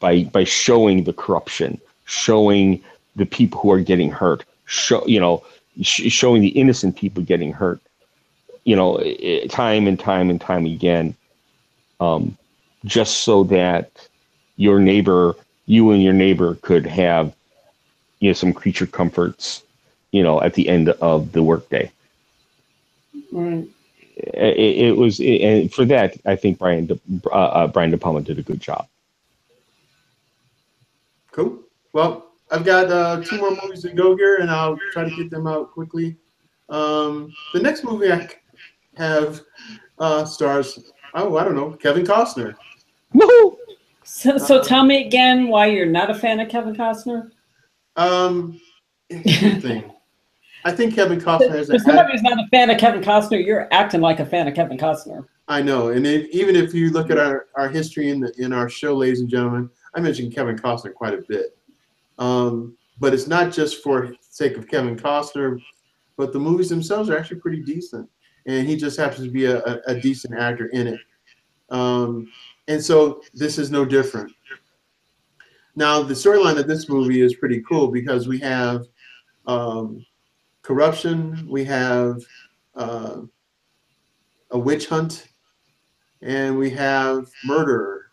by showing the corruption, showing the people who are getting hurt, showing the innocent people getting hurt, time and time and time again, just so that you and your neighbor could have, some creature comforts, at the end of the workday. Right. It was, and for that, I think Brian De Palma did a good job. Cool. Well, I've got 2 more movies to go here, and I'll try to get them out quickly. The next movie I have stars, I don't know, Kevin Costner. Woohoo! So tell me again why you're not a fan of Kevin Costner. Here's the thing. I think Kevin Costner is For somebody who's not a fan of Kevin Costner, you're acting like a fan of Kevin Costner. I know, and even if you look at our history in our show, ladies and gentlemen, I mentioned Kevin Costner quite a bit. But it's not just for the sake of Kevin Costner, but the movies themselves are actually pretty decent, and he just happens to be a decent actor in it. And so this is no different. Now, the storyline of this movie is pretty cool because we have corruption, we have a witch hunt, and we have murder.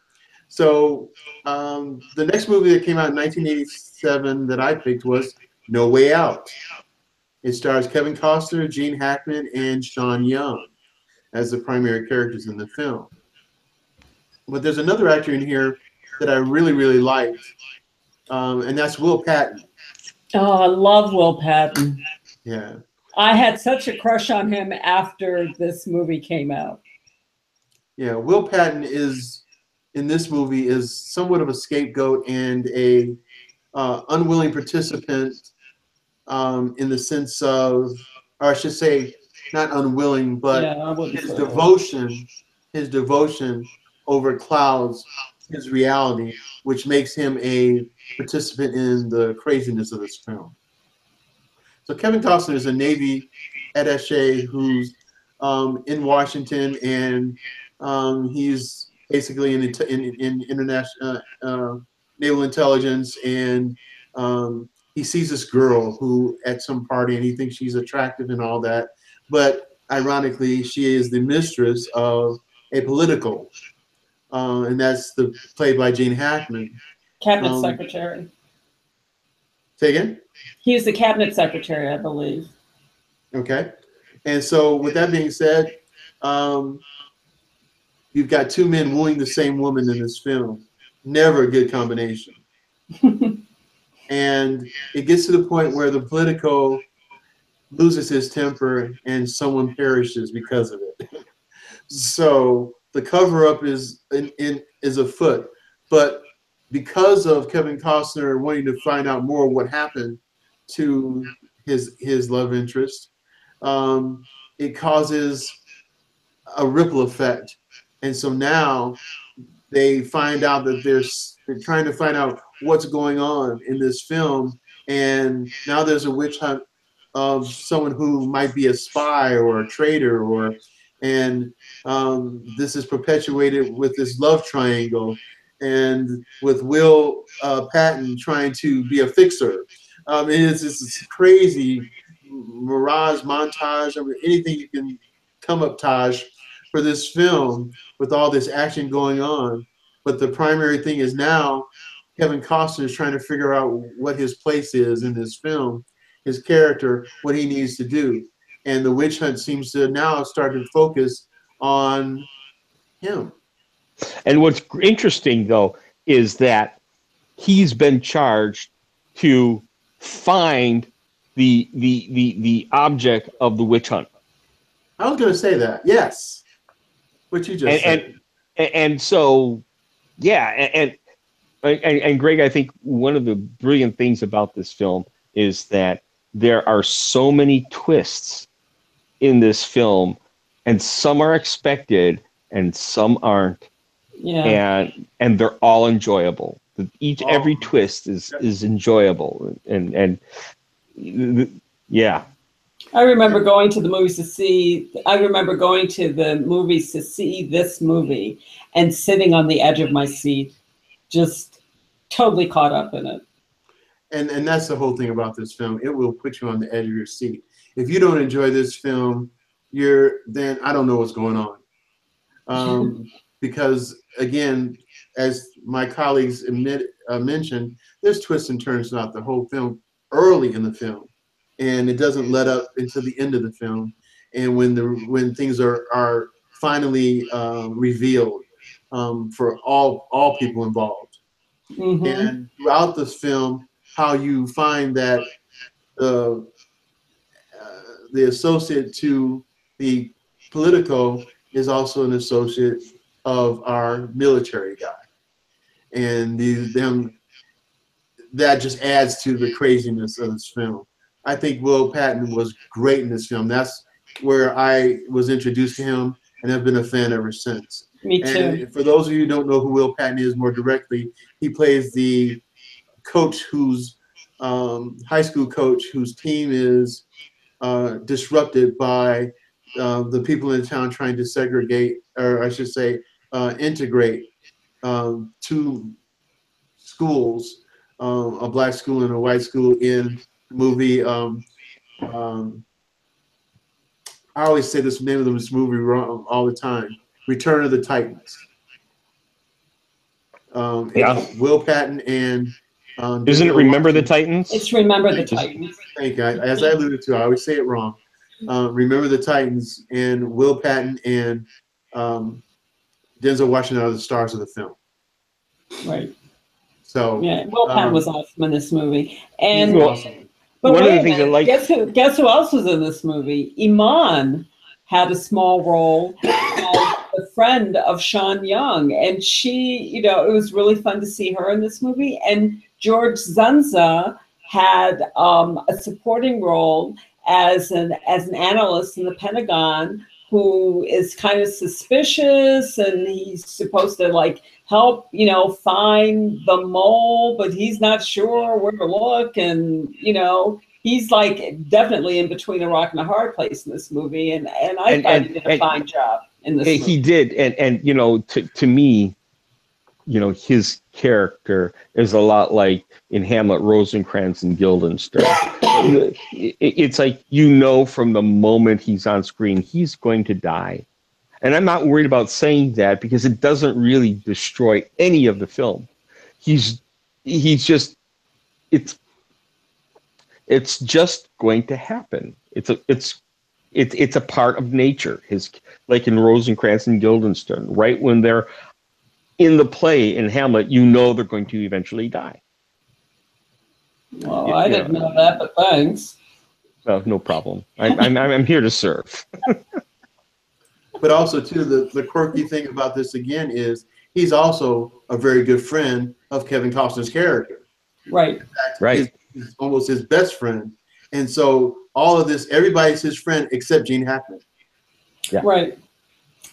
So the next movie that came out in 1987 that I picked was No Way Out. It stars Kevin Costner, Gene Hackman, and Sean Young as the primary characters in the film. But there's another actor in here that I really, really liked, and that's Will Patton. Oh, I love Will Patton. Yeah. I had such a crush on him after this movie came out. Yeah, Will Patton in this movie is somewhat of a scapegoat and a unwilling participant in the sense of, or I should say, not unwilling, but Yeah, I wouldn't his say devotion overclouds his reality, which makes him a participant in the craziness of this film. So Kevin Costner is a Navy attaché who's in Washington, and he's basically in international naval intelligence, and he sees this girl who at some party, and he thinks she's attractive and all that, but ironically, she is the mistress of a political, and that's played by Gene Hackman. Cabinet secretary. Say again? He was the cabinet secretary, I believe. Okay. And so with that being said, you've got two men wooing the same woman in this film. Never a good combination. And it gets to the point where the politico loses his temper and someone perishes because of it. So the cover-up is afoot. But because of Kevin Costner wanting to find out more what happened to his love interest, it causes a ripple effect. And so now they find out that they're trying to find out what's going on in this film, and now there's a witch hunt of someone who might be a spy or a traitor, and this is perpetuated with this love triangle, and with Will Patton trying to be a fixer. It's this crazy mirage montage, anything you can come up Taj for this film with all this action going on. But the primary thing is now Kevin Costner is trying to figure out what his place is in this film, his character, what he needs to do. And the witch hunt seems to now start to focus on him. And what's interesting, though, is that he's been charged to find the object of the witch hunt. I was going to say that. Yes. What you just said. And so, yeah. And Greg, I think one of the brilliant things about this film is that there are so many twists in this film, and some are expected and some aren't. Yeah. And they're all enjoyable. Every twist is enjoyable. And yeah. I remember going to the movies to see this movie and sitting on the edge of my seat, just totally caught up in it. And that's the whole thing about this film. It will put you on the edge of your seat. If you don't enjoy this film, then I don't know what's going on. Because again, as my colleagues mentioned, there's twists and turns throughout the whole film, early in the film, and it doesn't let up until the end of the film. And when things are finally revealed for all people involved. Mm-hmm. And throughout this film, how you find that the associate to the Politico is also an associate of our military guy, and that just adds to the craziness of this film. I think Will Patton was great in this film. That's where I was introduced to him, and I've been a fan ever since. Me too. And for those of you who don't know who Will Patton is more directly, he plays the coach whose high school coach whose team is disrupted by the people in town trying to segregate, or I should say, integrate two schools, a black school and a white school, in the movie. I always say this name of this movie wrong all the time. Return of the Titans. Yeah. Will Patton and isn't it Remember the Titans? It's Remember the Titans. Thank you. As I alluded to, I always say it wrong. Remember the Titans, and Will Patton and Denzel Washington are the stars of the film. Right. So yeah, Will Patton was awesome in this movie. And awesome. but one wait of the a things minute, I like. Guess who else was in this movie? Iman had a small role as the friend of Sean Young, and she, it was really fun to see her in this movie. And George Zunza had a supporting role as an analyst in the Pentagon who is kind of suspicious, and he's supposed to like help, you know, find the mole, but he's not sure where to look, and you know, he's like definitely in between a rock and a hard place in this movie, and I thought he did a fine job in this movie. He did, and you know, to me, you know, his character is a lot like in Hamlet, Rosencrantz and Guildenstern. It's like, you know, from the moment he's on screen, he's going to die. And I'm not worried about saying that because it doesn't really destroy any of the film. He's just, it's just going to happen. It's a part of nature. Like in Rosencrantz and Guildenstern, right when they're in the play in Hamlet, you know they're going to eventually die. Well, I didn't know that, but thanks. Well, no problem. I'm here to serve. But also, too, the quirky thing about this again is he's also a very good friend of Kevin Costner's character. Right. In fact, Right. He's almost his best friend. And so all of this, everybody's his friend except Gene Hackman. Yeah. Right.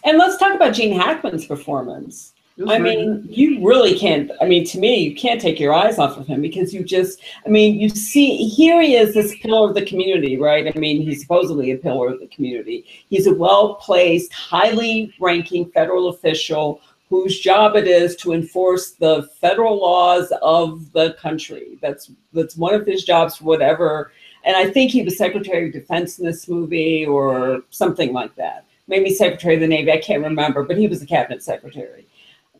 And let's talk about Gene Hackman's performance. I mean, you really can't, I mean, to me, you can't take your eyes off of him because you just, I mean, you see, here he is, this pillar of the community, right? I mean, he's supposedly a pillar of the community. He's a well-placed, highly ranking federal official whose job it is to enforce the federal laws of the country. That's one of his jobs for whatever. And I think he was Secretary of Defense in this movie or something like that. Maybe Secretary of the Navy, I can't remember, but he was the cabinet secretary.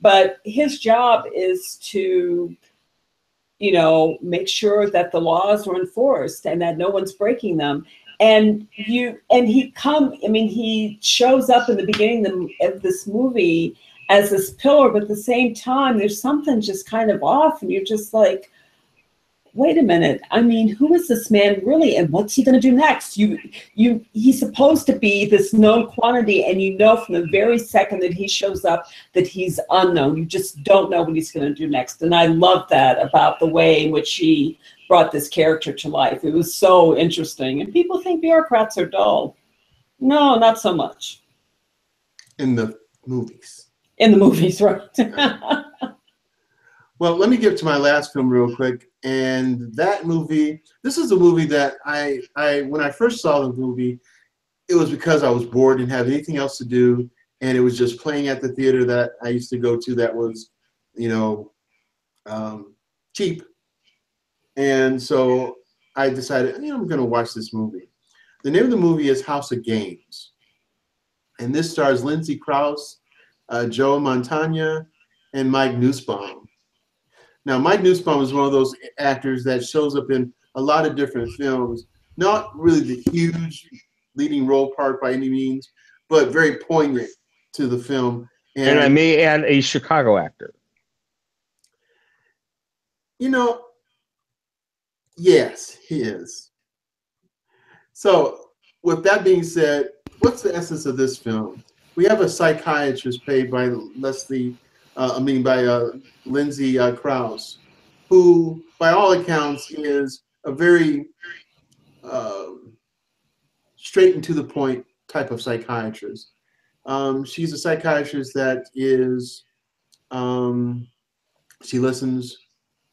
But his job is to, you know, make sure that the laws are enforced and that no one's breaking them. And he shows up in the beginning of this movie as this pillar, but at the same time, there's something just kind of off, and you're just like, wait a minute. I mean, who is this man really, and what's he going to do next? He's supposed to be this known quantity, and you know from the very second that he shows up that he's unknown. You just don't know what he's going to do next. And I love that about the way in which he brought this character to life. It was so interesting. And people think bureaucrats are dull. No, not so much. In the movies. In the movies, right. Well, let me get to my last film real quick. And that movie, this is a movie that I when I first saw the movie, it was because I was bored and didn't have anything else to do. And it was just playing at the theater that I used to go to that was, you know, cheap. And so I decided, you know, I'm going to watch this movie. The name of the movie is House of Games. And this stars Lindsay Krause, Joe Mantegna, and Mike Nussbaum. Now, Mike Nussbaum is one of those actors that shows up in a lot of different films. Not really the huge leading role part by any means, but very poignant to the film. And I may add a Chicago actor. You know, yes, he is. So, with that being said, what's the essence of this film? We have a psychiatrist played by Lindsay Krause, who, by all accounts, is a very straight and to the point type of psychiatrist. She's a psychiatrist that is, she listens,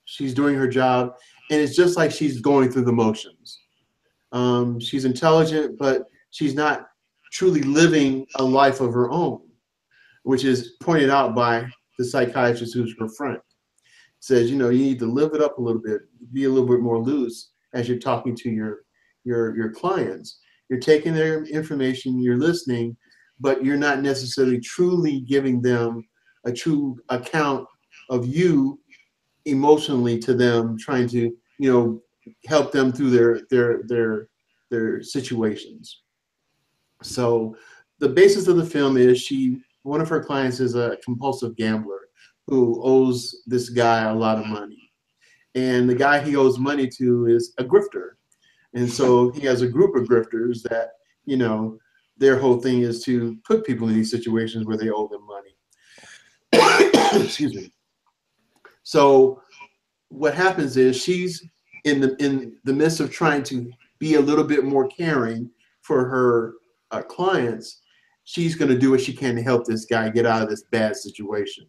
she's doing her job, and it's just like she's going through the motions. She's intelligent, but she's not truly living a life of her own, which is pointed out by the psychiatrist who's her friend. Says, you know, you need to live it up a little bit, be a little bit more loose as you're talking to your clients. You're taking their information, you're listening, but you're not necessarily truly giving them a true account of you emotionally to them, trying to, you know, help them through their situations. So the basis of the film is one of her clients is a compulsive gambler who owes this guy a lot of money. And the guy he owes money to is a grifter. And so he has a group of grifters that, you know, their whole thing is to put people in these situations where they owe them money. Excuse me. So what happens is she's in the midst of trying to be a little bit more caring for her clients. She's going to do what she can to help this guy get out of this bad situation.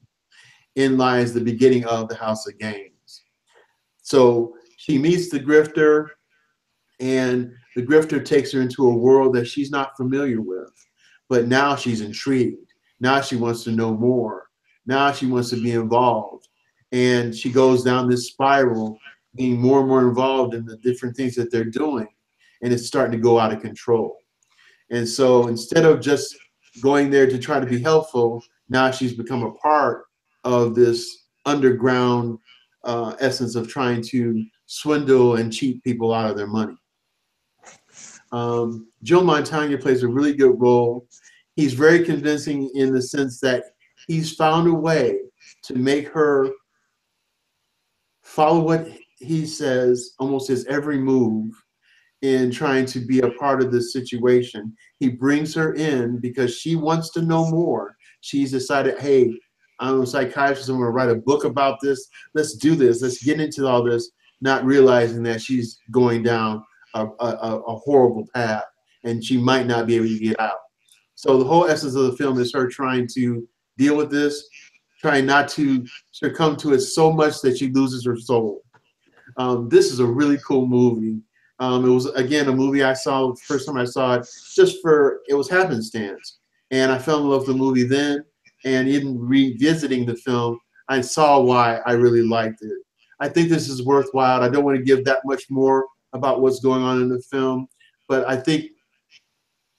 In lies the beginning of the House of Games. So she meets the grifter, and the grifter takes her into a world that she's not familiar with. But now she's intrigued. Now she wants to know more. Now she wants to be involved. And she goes down this spiral, being more and more involved in the different things that they're doing. And it's starting to go out of control. And so instead of just going there to try to be helpful, now she's become a part of this underground essence of trying to swindle and cheat people out of their money. Joe Mantegna plays a really good role. He's very convincing in the sense that he's found a way to make her follow what he says, almost his every move, in trying to be a part of this situation. He brings her in because she wants to know more. She's decided, hey, I'm a psychiatrist, I'm going to write a book about this. Let's do this. Let's get into all this, not realizing that she's going down a horrible path and she might not be able to get out. So the whole essence of the film is her trying to deal with this, trying not to succumb to it so much that she loses her soul. This is a really cool movie. It was, again, a movie I saw, the first time I saw it, it was happenstance. And I fell in love with the movie then, and even revisiting the film, I saw why I really liked it. I think this is worthwhile. I don't want to give that much more about what's going on in the film, but I think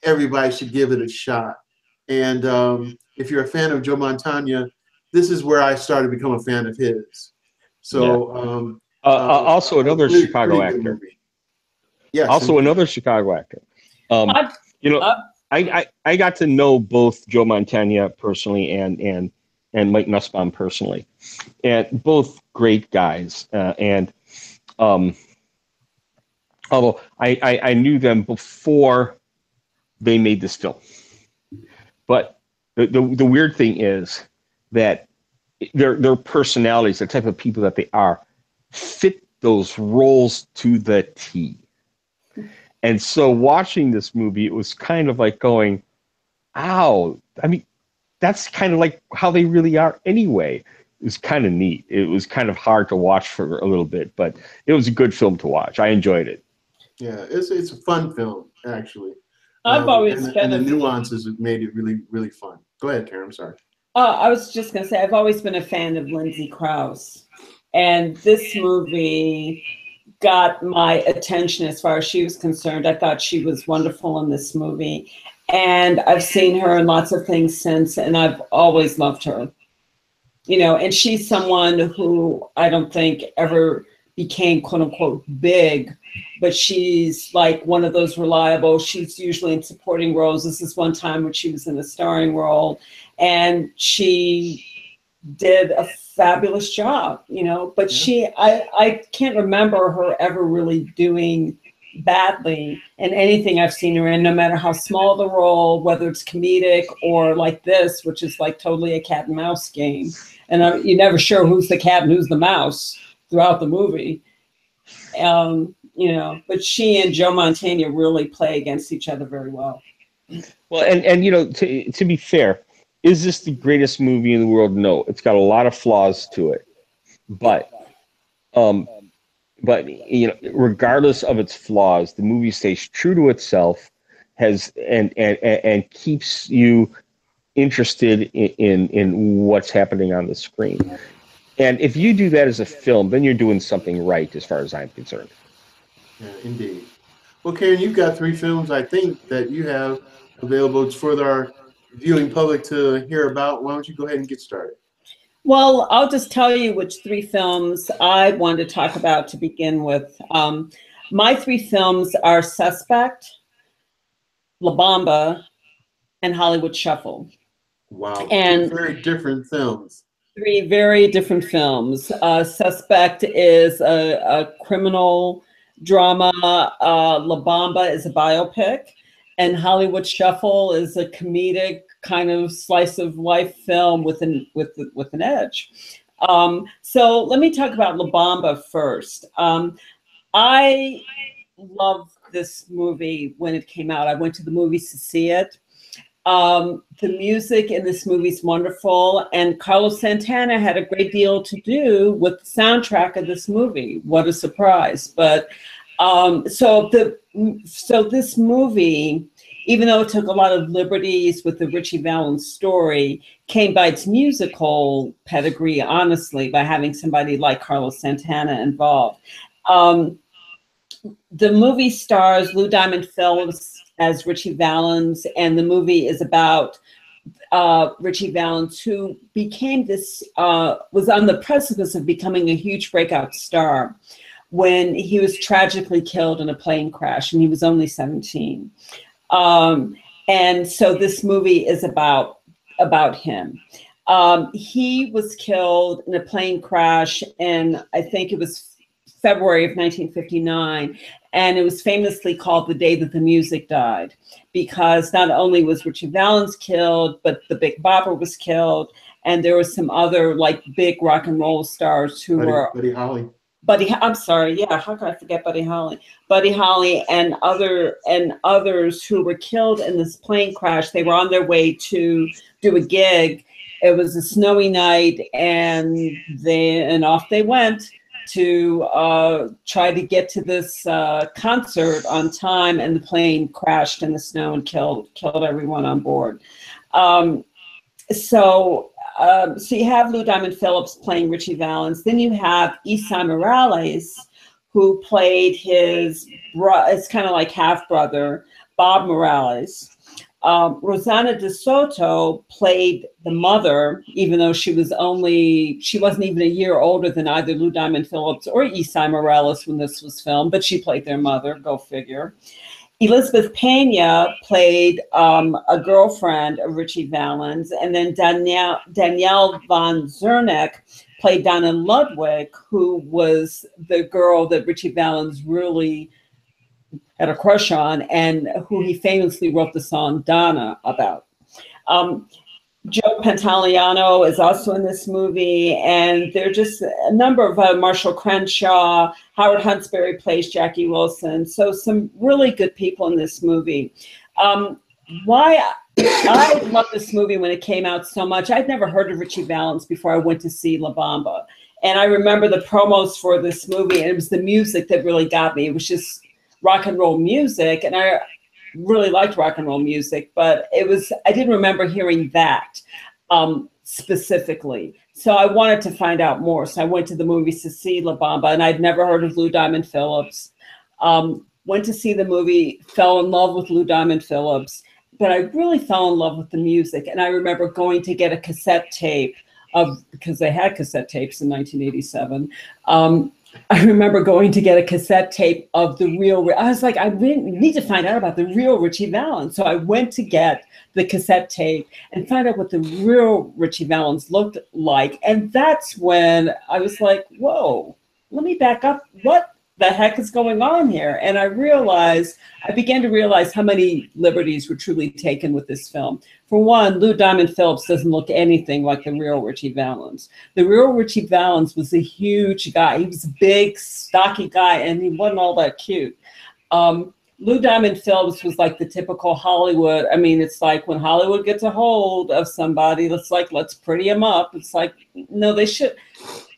everybody should give it a shot. And if you're a fan of Joe Mantegna, this is where I started to become a fan of his. So also another Chicago actor. Yes. Also another Chicago actor. You know, I got to know both Joe Mantegna personally and Mike Nussbaum personally, and both great guys. Although I knew them before they made this film, but the weird thing is that their personalities, the type of people that they are, fit those roles to the T. And so watching this movie, it was kind of like going, ow, I mean, that's kind of like how they really are anyway. It was kind of neat. It was kind of hard to watch for a little bit, but it was a good film to watch. I enjoyed it. Yeah, it's a fun film, actually. I've always and the nuances have made it really, really fun. Go ahead, Karen, I'm sorry. I was just going to say, I've always been a fan of Lindsay Krause. And this movie got my attention as far as she was concerned. I thought she was wonderful in this movie. And I've seen her in lots of things since, and I've always loved her. You know, and she's someone who I don't think ever became quote unquote big, but she's like one of those reliable, she's usually in supporting roles. This is one time when she was in a starring role, and she did a fabulous job, you know, but I can't remember her ever really doing badly in anything I've seen her in, no matter how small the role, whether it's comedic or like this, which is like totally a cat and mouse game. And you're never sure who's the cat and who's the mouse throughout the movie. You know, but she and Joe Mantegna really play against each other very well. Well, and you know, to be fair, is this the greatest movie in the world? No, it's got a lot of flaws to it, but you know, regardless of its flaws, the movie stays true to itself, and keeps you interested in what's happening on the screen. And if you do that as a film, then you're doing something right, as far as I'm concerned. Yeah, indeed. Well, Karen, you've got 3 films, I think, that you have available for our viewing public to hear about. Why don't you go ahead and get started? Well, I'll just tell you which 3 films I wanted to talk about to begin with. My 3 films are Suspect, La Bamba, and Hollywood Shuffle. Wow, and 2 very different films. 3 very different films. Suspect is a criminal drama. La Bamba is a biopic. And Hollywood Shuffle is a comedic kind of slice of life film with an edge. So let me talk about La Bamba first. I loved this movie when it came out. I went to the movies to see it. The music in this movie is wonderful, and Carlos Santana had a great deal to do with the soundtrack of this movie. What a surprise! But so this movie, even though it took a lot of liberties with the Ritchie Valens story, came by its musical pedigree, honestly, by having somebody like Carlos Santana involved. The movie stars Lou Diamond Phillips as Ritchie Valens, and the movie is about Ritchie Valens, who became was on the precipice of becoming a huge breakout star when he was tragically killed in a plane crash, and he was only 17. And so this movie is about him. He was killed in a plane crash, and I think it was February of 1959, and it was famously called The Day That the Music Died, because not only was Ritchie Valens killed, but the Big Bopper was killed, and there were some other like big rock and roll stars who were Buddy Holly. I'm sorry, yeah, how could I forget Buddy Holly? Buddy Holly and others who were killed in this plane crash. They were on their way to do a gig. It was a snowy night, and off they went to try to get to this concert on time, and the plane crashed in the snow and killed everyone on board. So you have Lou Diamond Phillips playing Ritchie Valens. Then you have Esai Morales, who played it's kind of like half brother, Bob Morales. Rosanna De Soto played the mother, even though she wasn't even a year older than either Lou Diamond Phillips or Esai Morales when this was filmed, but she played their mother, go figure. Elizabeth Pena played a girlfriend of Ritchie Valens, and then Danielle von Zernick played Donna Ludwig, who was the girl that Ritchie Valens really had a crush on, and who he famously wrote the song Donna about. Joe Pantoliano is also in this movie, and there are just a number of Marshall Crenshaw. Howard Huntsberry plays Jackie Wilson. So some really good people in this movie. Why I loved this movie when it came out so much. I'd never heard of Ritchie Valens before I went to see La Bamba. And I remember the promos for this movie, and it was the music that really got me. It was just rock and roll music, and I really liked rock and roll music, but I didn't remember hearing that specifically. So I wanted to find out more. So I went to the movies to see La Bamba, and I'd never heard of Lou Diamond Phillips. Went to see the movie, fell in love with Lou Diamond Phillips, but I really fell in love with the music. And I remember going to get a cassette tape because they had cassette tapes in 1987. I remember going to get a cassette tape of the real. I was like, I need to find out about the real Ritchie Valens. So I went to get the cassette tape and find out what the real Ritchie Valens looked like. And that's when I was like, whoa, let me back up. What the heck is going on here? And I began to realize how many liberties were truly taken with this film. For one, Lou Diamond Phillips doesn't look anything like the real Ritchie Valens. The real Ritchie Valens was a huge guy. He was a big, stocky guy, and he wasn't all that cute. Lou Diamond Phillips was like the typical Hollywood. I mean, it's like when Hollywood gets a hold of somebody, let's pretty him up. It's like, no, they should.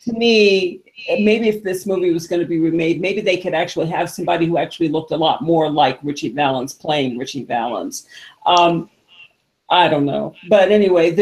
To me, maybe if this movie was going to be remade, maybe they could actually have somebody who actually looked a lot more like Ritchie Valens playing Ritchie Valens. I don't know. But anyway,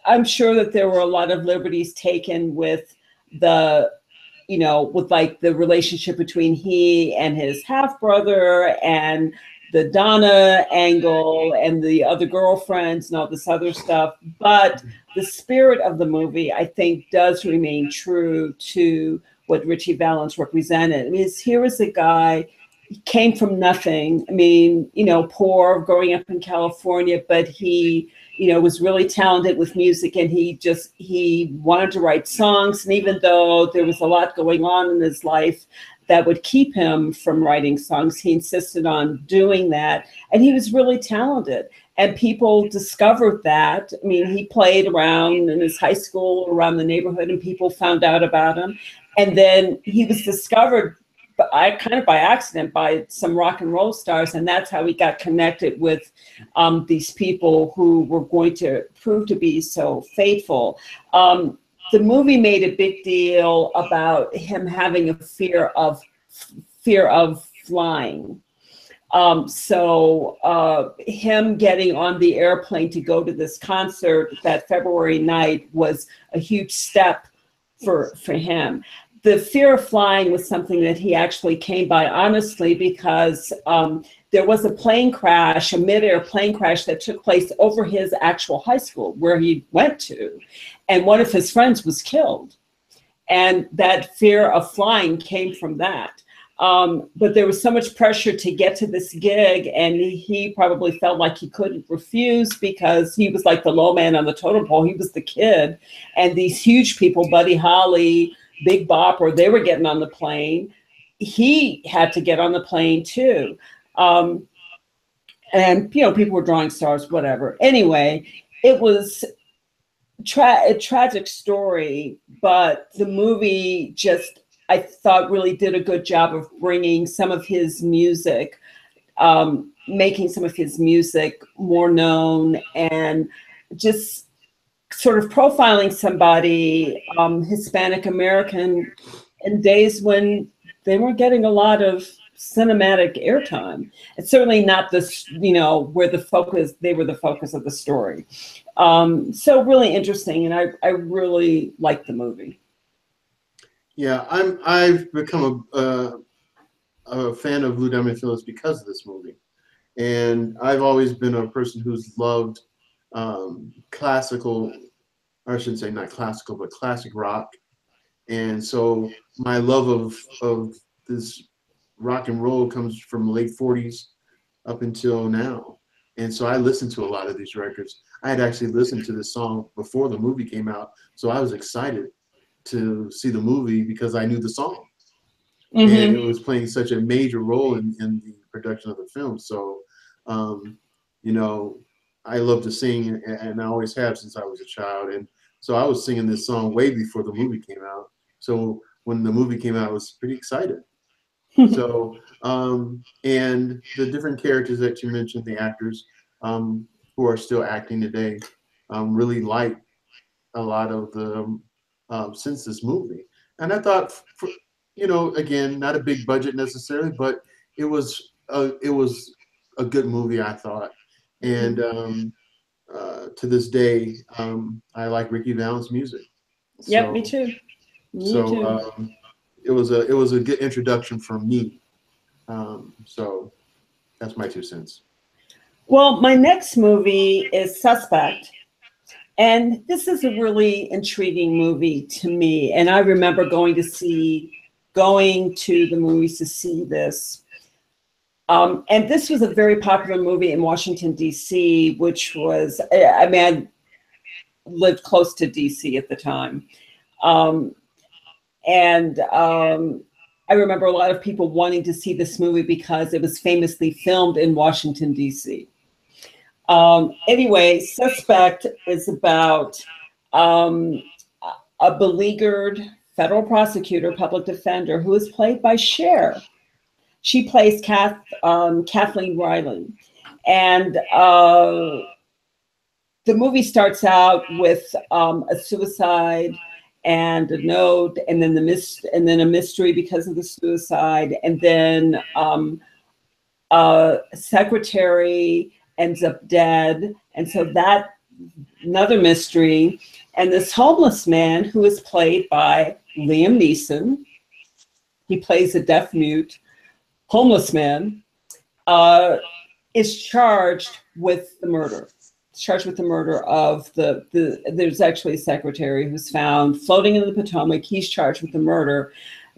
I'm sure that there were a lot of liberties taken with with the relationship between he and his half-brother and the Donna angle and the other girlfriends and all this other stuff. But the spirit of the movie, I think, does remain true to what Ritchie Valens represented. I mean, here is a guy, he came from nothing. I mean, poor, growing up in California, but he, was really talented with music, and he wanted to write songs. And even though there was a lot going on in his life that would keep him from writing songs, he insisted on doing that. And he was really talented. And people discovered that. I mean, he played around in his high school, around the neighborhood, and people found out about him. And then he was discovered kind of by accident by some rock and roll stars, and that's how he got connected with these people who were going to prove to be so faithful. The movie made a big deal about him having a fear of flying. So him getting on the airplane to go to this concert that February night was a huge step for him. The fear of flying was something that he actually came by honestly, because there was a plane crash, a mid-air plane crash that took place over his actual high school where he went to, and one of his friends was killed. And that fear of flying came from that. But there was so much pressure to get to this gig, and he probably felt like he couldn't refuse because he was like the low man on the totem pole. He was the kid, and these huge people, Buddy Holly, Big Bopper, they were getting on the plane. He had to get on the plane too. And, you know, people were drawing stars, whatever. Anyway, it was a tragic story, but the movie just, I thought, really did a good job of bringing some of his music, making some of his music more known, and just sort of profiling somebody, Hispanic American, in days when they weren't getting a lot of cinematic airtime. It's certainly not this, you know, where they were the focus of the story. So really interesting, and I really liked the movie. Yeah, I've become a fan of Lou Diamond Phillips because of this movie, and I've always been a person who's loved classical, or I shouldn't say not classical, but classic rock. And so my love of this rock and roll comes from the late 40s up until now. And so I listened to a lot of these records. I had actually listened to this song before the movie came out, so I was excited to see the movie because I knew the song. Mm-hmm. And it was playing such a major role in the production of the film. So, you know, I love to sing, and I always have since I was a child. And so I was singing this song way before the movie came out. So when the movie came out, I was pretty excited. So, and the different characters that you mentioned, the actors who are still acting today, really like a lot of the since this movie. And I thought, you know, again, not a big budget necessarily, but it was a good movie, I thought. And to this day, I like Ricky Valens' music. Yep, me too. It was a good introduction for me. So that's my 2 cents. Well, my next movie is Suspect. And this is a really intriguing movie to me. And I remember going to the movies to see this. And this was a very popular movie in Washington, D.C., which was, I mean, I lived close to D.C. at the time. I remember a lot of people wanting to see this movie because it was famously filmed in Washington, D.C. Anyway, Suspect is about a beleaguered federal prosecutor, public defender, who is played by Cher. She plays Kathleen Riley. And the movie starts out with a suicide and a note, and then a mystery because of the suicide, and then a secretary ends up dead, and so that another mystery. And this homeless man, who is played by Liam Neeson, he plays a deaf mute homeless man, is charged with the murder. Charged with the murder of there's actually a secretary who's found floating in the Potomac. He's charged with the murder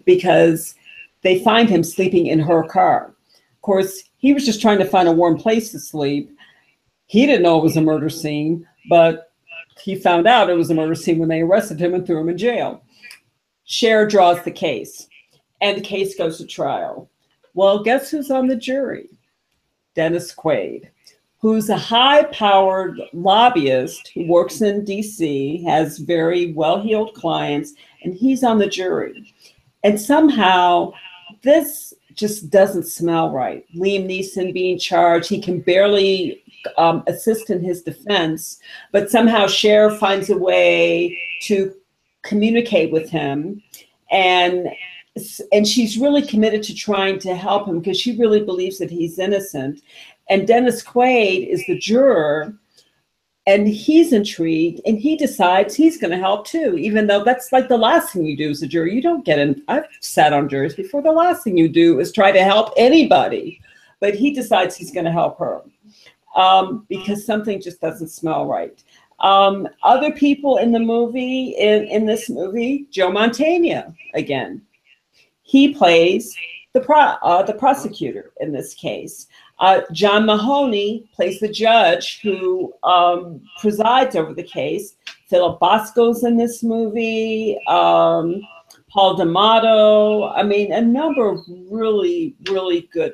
because they find him sleeping in her car. Of course, he was just trying to find a warm place to sleep. He didn't know it was a murder scene, but he found out it was a murder scene when they arrested him and threw him in jail. Cher draws the case, and the case goes to trial. Well, guess who's on the jury? Dennis Quaid, who's a high-powered lobbyist who works in DC, has very well-heeled clients, and he's on the jury. And somehow this just doesn't smell right. Liam Neeson being charged, he can barely assist in his defense, but somehow Cher finds a way to communicate with him, and she's really committed to trying to help him because she really believes that he's innocent. And Dennis Quaid is the juror, and he's intrigued, and he decides he's going to help too, even though that's like the last thing you do as a juror. You don't get in. I've sat on juries before. The last thing you do is try to help anybody, but he decides he's going to help her because something just doesn't smell right. Other people in the movie, in this movie, Joe Mantegna again. He plays the prosecutor in this case. John Mahoney plays the judge who presides over the case. Philip Bosco's in this movie. Paul D'Amato. I mean, a number of really, really good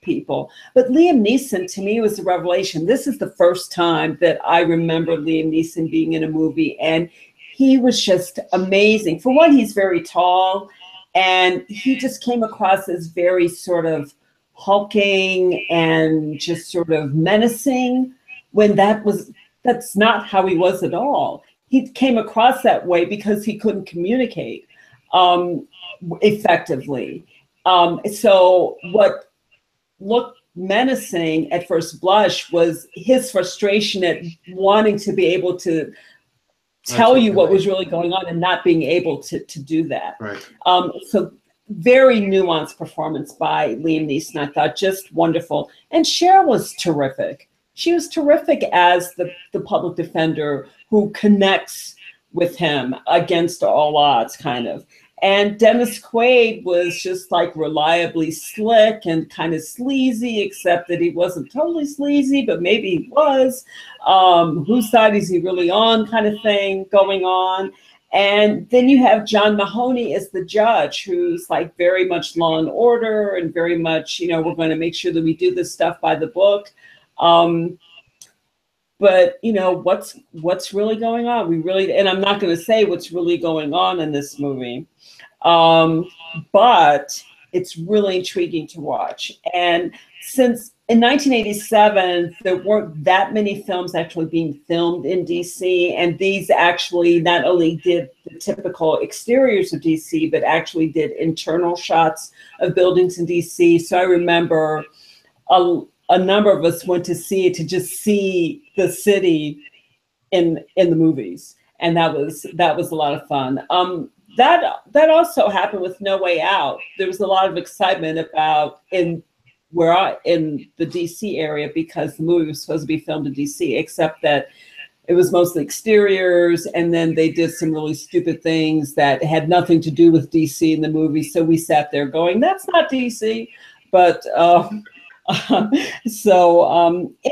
people. But Liam Neeson, to me, was a revelation. This is the first time that I remember Liam Neeson being in a movie, and he was just amazing. For one, he's very tall, and he just came across as very sort of hulking and just sort of menacing, when that's not how he was at all. He came across that way because he couldn't communicate effectively. So what looked menacing at first blush was his frustration at wanting to be able to tell you what was really going on and not being able to do that. Right. So very nuanced performance by Liam Neeson, I thought, just wonderful. And Cher was terrific. She was terrific as the public defender who connects with him against all odds, kind of. And Dennis Quaid was just like reliably slick and kind of sleazy, except that he wasn't totally sleazy, but maybe he was. Whose side is he really on, kind of thing going on. And then you have John Mahoney as the judge, who's like very much law and order and very much, you know, we're going to make sure that we do this stuff by the book. But you know, what's really going on? And I'm not going to say what's really going on in this movie, but it's really intriguing to watch. And since in 1987, there weren't that many films actually being filmed in DC, and these actually not only did the typical exteriors of DC, but actually did internal shots of buildings in DC. So I remember a number of us went to see it to just see the city in the movies, and that was a lot of fun. That also happened with No Way Out. There was a lot of excitement about in the DC area because the movie was supposed to be filmed in DC, except that it was mostly exteriors, and then they did some really stupid things that had nothing to do with DC in the movie. So we sat there going, "That's not DC," but.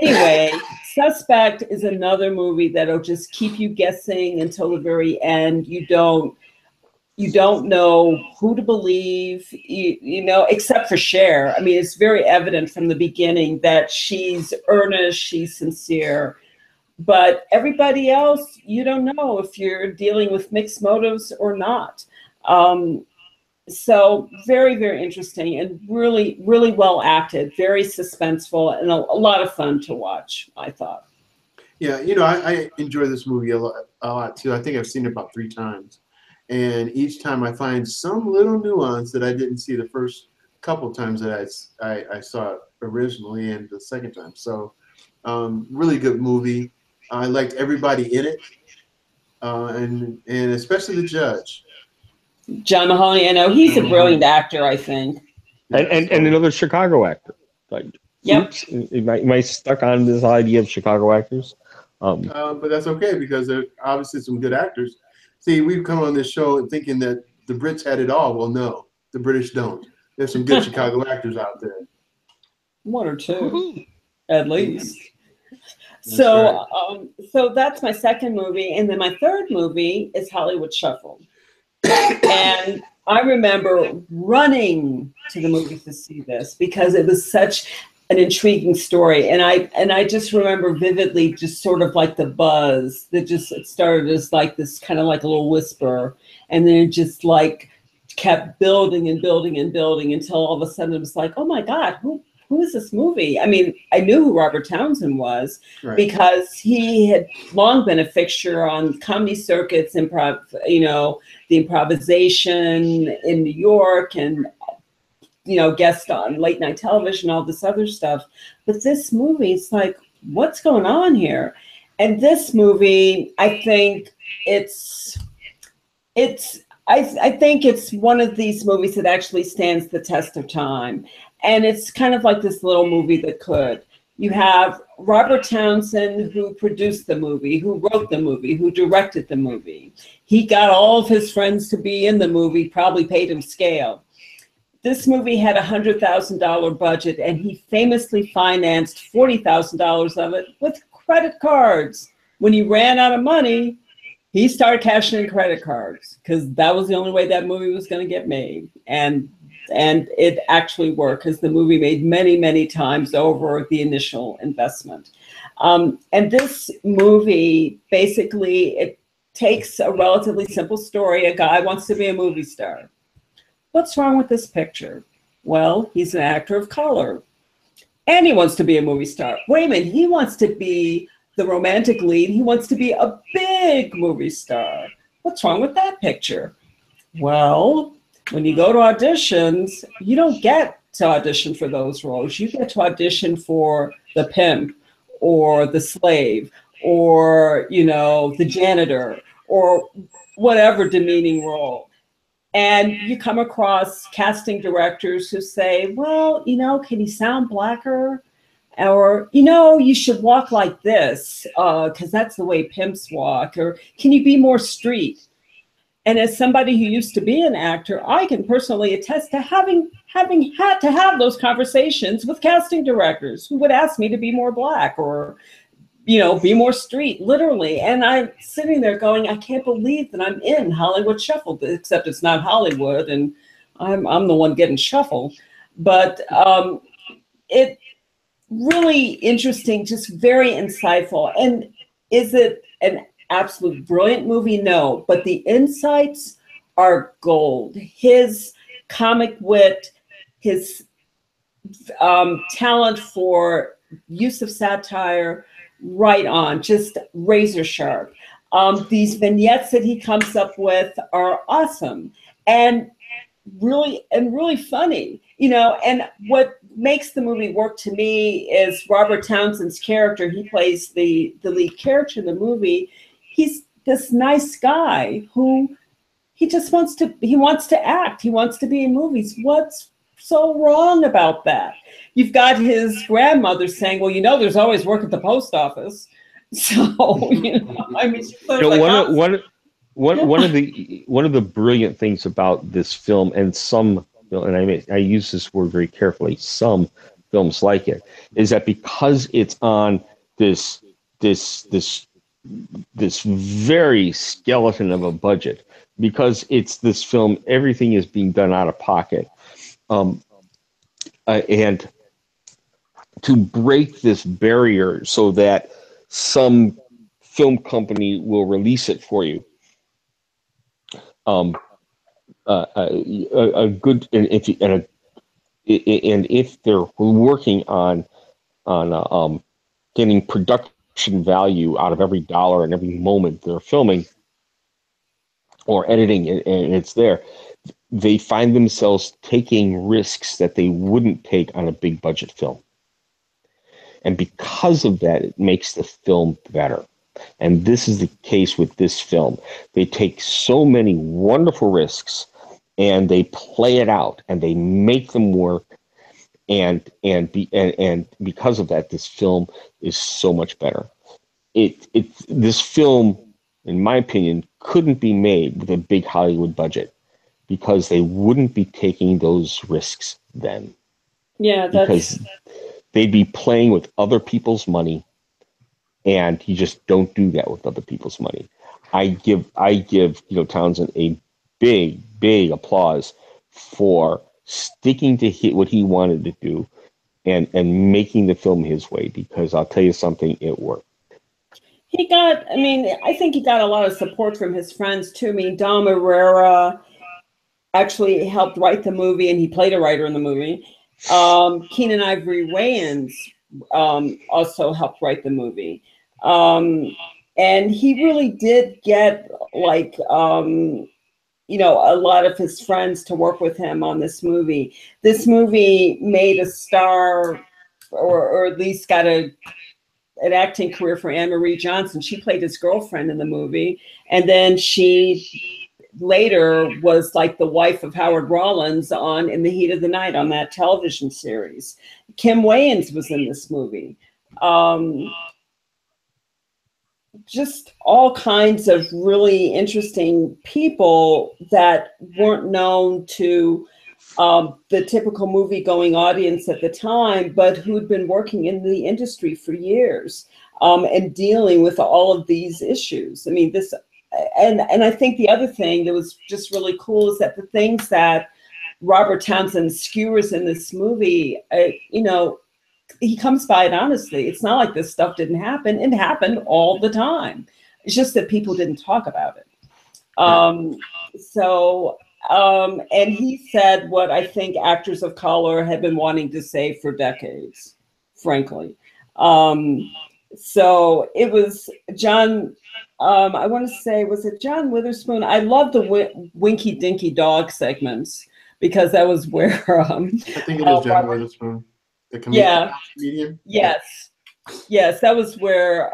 Anyway, Suspect is another movie that'll just keep you guessing until the very end. You don't know who to believe, you know, except for Cher. I mean, it's very evident from the beginning that she's earnest, she's sincere, but everybody else, you don't know if you're dealing with mixed motives or not. So very, very interesting and really, really well acted, very suspenseful, and a lot of fun to watch, I thought. Yeah, you know, I enjoy this movie a lot too. I think I've seen it about 3 times. And each time I find some little nuance that I didn't see the first couple times that I saw it originally and the second time. So really good movie. I liked everybody in it, and especially the judge. John Mahoney, I know he's a brilliant actor, I think. And another Chicago actor. Like, yep. Oops, am I stuck on this idea of Chicago actors? But that's okay, because there are obviously some good actors. See, we've come on this show thinking that the Brits had it all. Well, no, the British don't. There's some good Chicago actors out there. 1 or 2, at least. That's So, right. So that's my second movie, and then my third movie is Hollywood Shuffle. And I remember running to the movies to see this because it was such an intriguing story. And I just remember vividly just sort of like the buzz that just it started as like this kind of like a little whisper, and then it just like kept building and building and building until all of a sudden it was like, oh my God, who is this movie? I mean, I knew who Robert Townsend was because he had long been a fixture on comedy circuits, improv, the improvisation in New York, and guest on late night television, all this other stuff. But this movie, it's like, what's going on here? And this movie, I think I think it's one of these movies that actually stands the test of time. And it's kind of like this little movie that could. You have Robert Townsend, who produced the movie, who wrote the movie, who directed the movie. He got all of his friends to be in the movie, probably paid him scale. This movie had a $100,000 budget, and he famously financed $40,000 of it with credit cards. When he ran out of money, he started cashing in credit cards because that was the only way that movie was going to get made. And it actually worked because the movie made many, many times over the initial investment. And this movie, basically, it takes a relatively simple story. A guy wants to be a movie star. What's wrong with this picture? Well, he's an actor of color. And he wants to be a movie star. Wait a minute, he wants to be the romantic lead. He wants to be a big movie star. What's wrong with that picture? Well, when you go to auditions, you don't get to audition for those roles. You get to audition for the pimp or the slave or, the janitor or whatever demeaning role. And you come across casting directors who say, well, can he sound blacker? Or, you should walk like this because that's the way pimps walk. Or can you be more street? And as somebody who used to be an actor, I can personally attest to having had to have those conversations with casting directors who would ask me to be more black or, be more street, literally. And I'm sitting there going, I can't believe that I'm in Hollywood Shuffle, except it's not Hollywood and I'm the one getting shuffled. But it really interesting, just very insightful. And is it an absolute brilliant movie? No, but the insights are gold. His comic wit, his talent for use of satire, right on, just razor sharp. These vignettes that he comes up with are awesome and really funny, and what makes the movie work to me is Robert Townsend's character. He plays the lead character in the movie. He's this nice guy who he wants to act. He wants to be in movies. What's so wrong about that? You've got his grandmother saying, well, there's always work at the post office. So, I mean, one of the brilliant things about this film, and I use this word very carefully, some films like it, is that because it's on this very skeleton of a budget, because it's this film, everything is being done out of pocket, and to break this barrier so that some film company will release it for you. A good, and if they're working on getting production value out of every dollar and every moment they're filming or editing, and it's there, they find themselves taking risks that they wouldn't take on a big budget film. And because of that, it makes the film better. And this is the case with this film. They take so many wonderful risks and they play it out and they make them work. And because of that, this film is so much better. This film, in my opinion, couldn't be made with a big Hollywood budget because they wouldn't be taking those risks then. Yeah, because they'd be playing with other people's money, and you just don't do that with other people's money. I give Townsend a big applause for sticking to what he wanted to do and making the film his way, because I'll tell you something, it worked. He got, I mean, I think he got a lot of support from his friends too. I mean, Dom Herrera actually helped write the movie, and he played a writer in the movie. Keenen Ivory Wayans also helped write the movie. And he really did get like, you know, a lot of his friends to work with him on this movie. This movie made a star, or at least got an acting career for Anne Marie Johnson. She played his girlfriend in the movie. And then she later was like the wife of Howard Rollins on In the Heat of the Night on that television series. Kim Wayans was in this movie. Just all kinds of really interesting people that weren't known to the typical movie-going audience at the time, but who'd been working in the industry for years and dealing with all of these issues. I mean, this, and I think the other thing that was just really cool is that the things that Robert Townsend skewers in this movie, you know, he comes by it honestly. It's not like this stuff didn't happen. It happened all the time. It's just that people didn't talk about it. And he said what I think actors of color had been wanting to say for decades, frankly. So it was John, I want to say, was it John Witherspoon? I love the Winky Dinky Dog segments, because that was where I think it is John Witherspoon. The comedian? Yes. Yes, that was where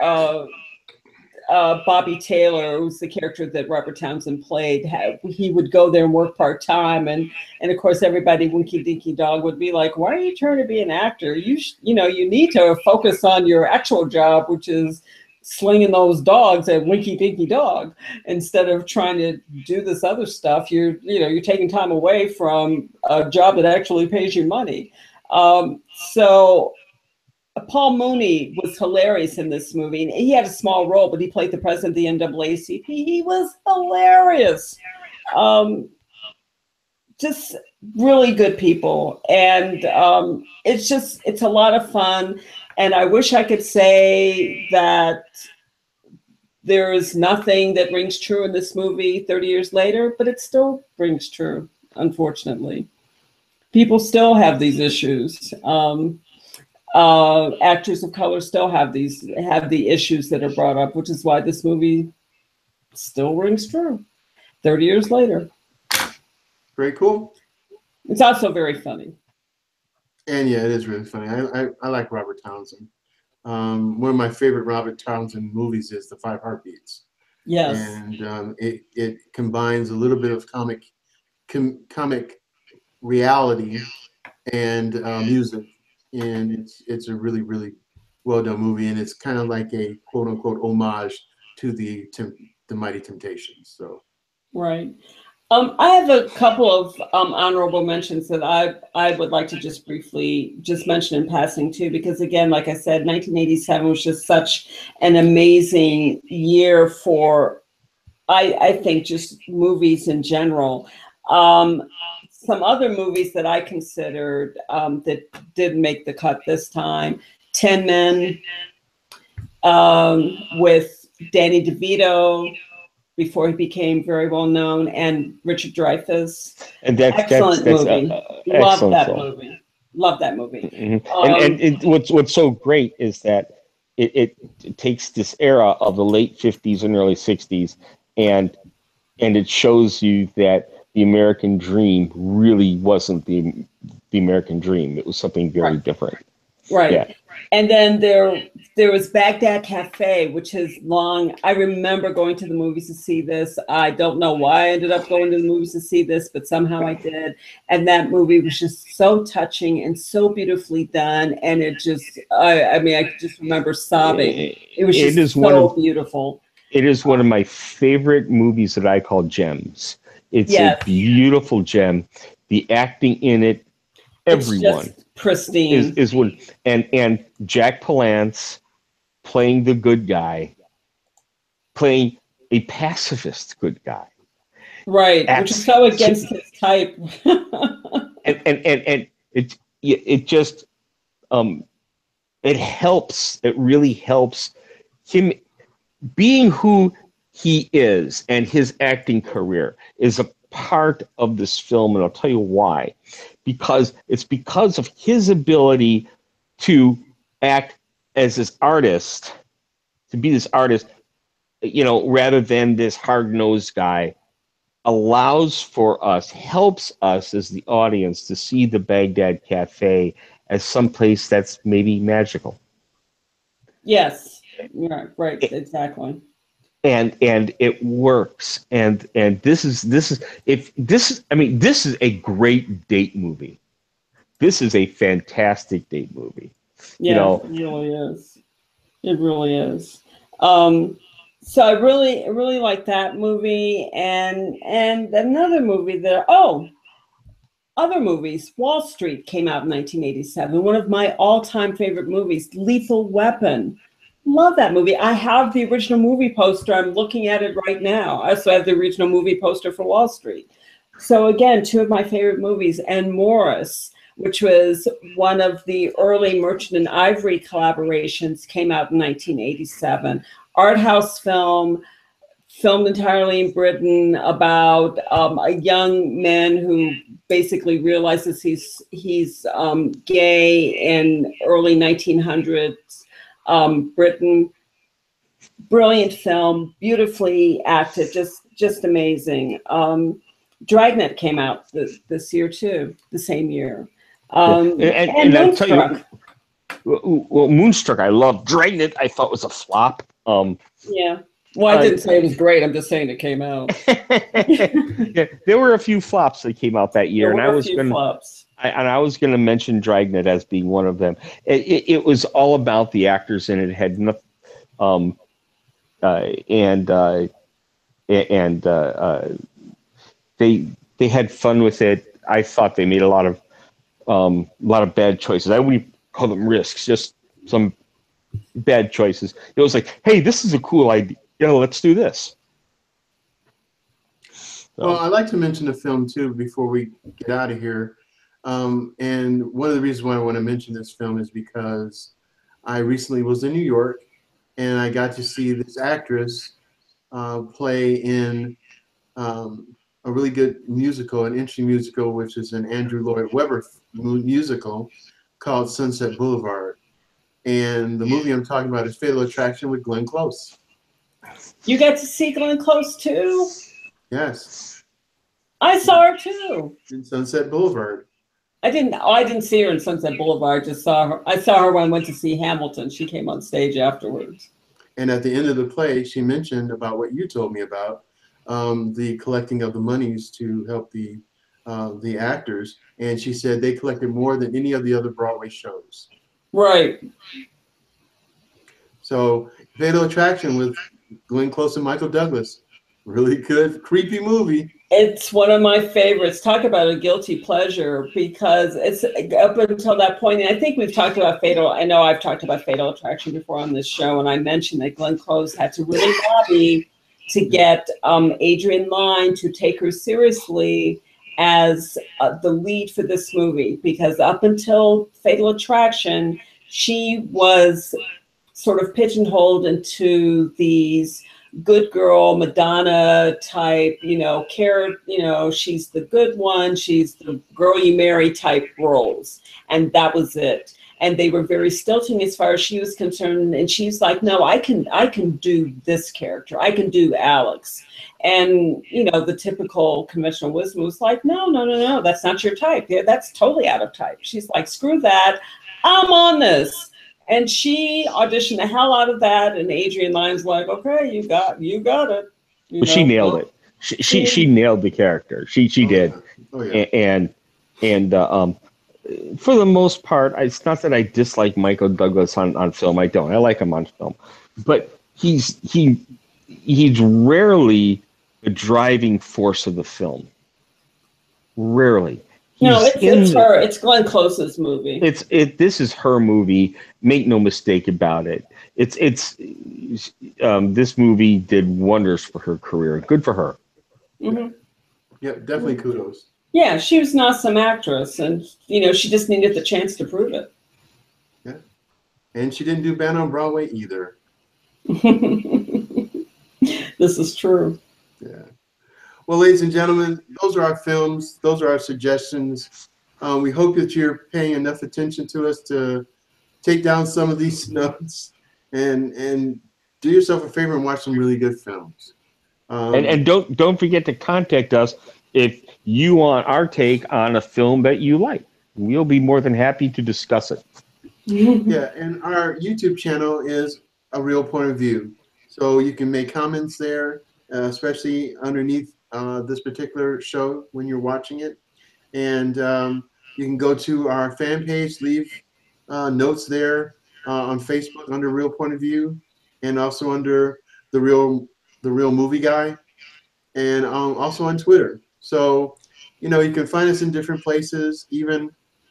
Bobby Taylor, who's the character that Robert Townsend played, he would go there and work part-time. And of course, everybody, Winky Dinky Dog, would be like, why are you trying to be an actor? You know, you need to focus on your actual job, which is slinging those dogs at Winky Dinky Dog, instead of trying to do this other stuff. You're taking time away from a job that actually pays you money. So Paul Mooney was hilarious in this movie. And he had a small role, but he played the president of the NAACP. He was hilarious. Just really good people. And it's a lot of fun. And I wish I could say that there is nothing that rings true in this movie 30 years later, but it still rings true, unfortunately. People still have these issues. Actors of color still have the issues that are brought up, which is why this movie still rings true 30 years later. Very cool. It's also very funny. And yeah, it is really funny. I like Robert Townsend. One of my favorite Robert Townsend movies is The Five Heartbeats. Yes. And it combines a little bit of comic reality and music, and it's a really, really well done movie, and it's kind of like a quote unquote homage to the Mighty Temptations. So right. I have a couple of honorable mentions that I would like to just briefly mention in passing too, because again, like I said, 1987 was just such an amazing year for, I think, just movies in general. Some other movies that I considered that didn't make the cut this time: Ten Men with Danny DeVito, before he became very well known, and Richard Dreyfuss. And excellent movie. Love excellent that film. movie. Love that movie. Mm-hmm. What's so great is that it takes this era of the late 50s and early 60s, and it shows you that the American dream really wasn't the American dream. It was something very different. Right. Yeah. And then there was Baghdad Cafe, which has I remember going to the movies to see this. I don't know why I ended up going to the movies to see this, but somehow I did. And that movie was just so touching and so beautifully done. And it just, I just remember sobbing. It was just so beautiful. It is one of my favorite movies that I call gems. It's a beautiful gem. The acting in it, everyone. Pristine is one, and Jack Palance playing the good guy, playing a pacifist good guy, right? Which is so against his type. and it just, it helps. It really helps him being who he is, and his acting career is a part of this film, and I'll tell you why. Because it's because of his ability to act as this artist, to be this artist, rather than this hard-nosed guy, allows for us, helps us as the audience to see the Baghdad Cafe as someplace that's maybe magical. Yes, right, exactly. And it works. And this is a great date movie. This is a fantastic date movie. Yeah, it really is. It really is. So I really like that movie, and another movie other movies. Wall Street came out in 1987. One of my all-time favorite movies, Lethal Weapon. Love that movie. I have the original movie poster. I'm looking at it right now. I also have the original movie poster for Wall Street. So again, two of my favorite movies. And Morris, which was one of the early Merchant and Ivory collaborations, came out in 1987. Art house film, filmed entirely in Britain, about a young man who basically realizes he's gay in early 1900s Britain. Brilliant film, beautifully acted, just amazing. Dragnet came out this year too, the same year. And I'll tell Moonstruck. you, well, Moonstruck, I love. Dragnet, I thought was a flop. Yeah. Well, I didn't say it was great. I'm just saying it came out. Yeah, there were a few flops that came out that year, There and were a few flops. I was going to mention Dragnet as being one of them. It was all about the actors, and it had nothing. They had fun with it. I thought they made a lot of bad choices. I wouldn't call them risks, just some bad choices. It was like, hey, this is a cool idea. Let's do this. So. Well, I'd like to mention a film too before we get out of here. And one of the reasons why I want to mention this film is because I recently was in New York, and I got to see this actress play in a really good musical, an interesting musical, which is an Andrew Lloyd Webber musical called Sunset Boulevard. And the movie I'm talking about is Fatal Attraction with Glenn Close. You get to see Glenn Close too? Yes. I saw her too. In Sunset Boulevard. I didn't see her in Sunset Boulevard. I saw her when I went to see Hamilton. She came on stage afterwards. And at the end of the play, she mentioned about what you told me about, the collecting of the monies to help the actors. And she said they collected more than any of the other Broadway shows. Right. So Fatal Attraction with Glenn Close and Michael Douglas. Really good, creepy movie. It's one of my favorites. Talk about a guilty pleasure, because it's up until that point, and I think we've talked about I know I've talked about Fatal Attraction before on this show, and I mentioned that Glenn Close had to really lobby to get Adrian Lyne to take her seriously as the lead for this movie, because up until Fatal Attraction, she was sort of pigeonholed into these good girl Madonna type, she's the good one, she's the girl you marry type roles, and that was it. And they were very stilting as far as she was concerned, and she's like, no, I can do this character, I can do Alex. And the typical conventional wisdom was like, no, that's not your type. Yeah, that's totally out of type. She's like, screw that, I'm on this. And she auditioned the hell out of that, and Adrian Lyne's like, "Okay, you got it." She nailed it. She nailed the character. She did. Oh, yeah. And for the most part, it's not that I dislike Michael Douglas on film. I don't. I like him on film, but he's rarely the driving force of the film. Rarely. It's Glenn Close's movie. This is her movie. Make no mistake about it. This movie did wonders for her career. Good for her. Mm-hmm. Yeah, definitely kudos. Yeah, she was an awesome actress, and she just needed the chance to prove it. And she didn't do Bad on Broadway either. This is true. Yeah. Well, ladies and gentlemen, those are our films. Those are our suggestions. We hope that you're paying enough attention to us to take down some of these notes and do yourself a favor and watch some really good films. And don't forget to contact us if you want our take on a film that you like. We'll be more than happy to discuss it. Yeah, and our YouTube channel is A Real Point of View. So you can make comments there, especially underneath this particular show when you're watching it. And you can go to our fan page, leave notes there on Facebook under Real Point of View, and also under the real movie guy, and also on Twitter. So, you know, you can find us in different places, even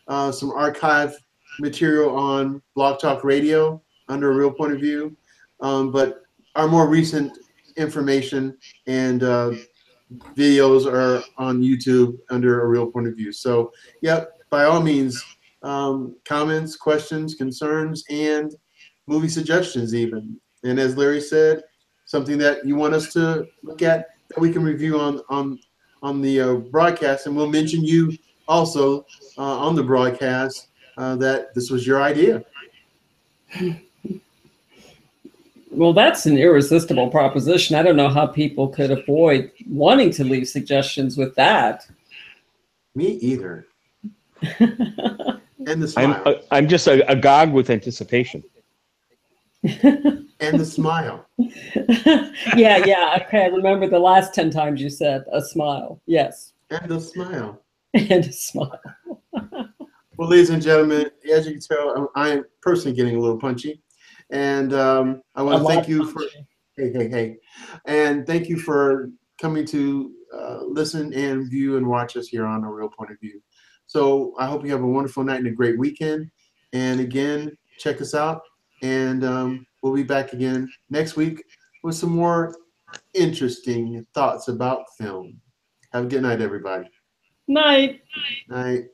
some archive material on Blog Talk Radio under A Real Point of View. But our more recent information and videos are on YouTube under A Real Point of View. So, yep, by all means, comments, questions, concerns, and movie suggestions even. And as Larry said, something that you want us to look at that we can review on the broadcast, and we'll mention you also on the broadcast that this was your idea. Well, that's an irresistible proposition. I don't know how people could avoid wanting to leave suggestions with that. Me either. And the smile. I'm just agog with anticipation. And the smile. Yeah. Okay, I remember the last 10 times you said a smile. Yes. And the smile. And a smile. Well, ladies and gentlemen, as you can tell, I am personally getting a little punchy. And I want to thank you for, hey. And thank you for coming to listen and view and watch us here on A Real Point of View. So I hope you have a wonderful night and a great weekend. And again, check us out. And we'll be back again next week with some more interesting thoughts about film. Have a good night, everybody. Night. Night.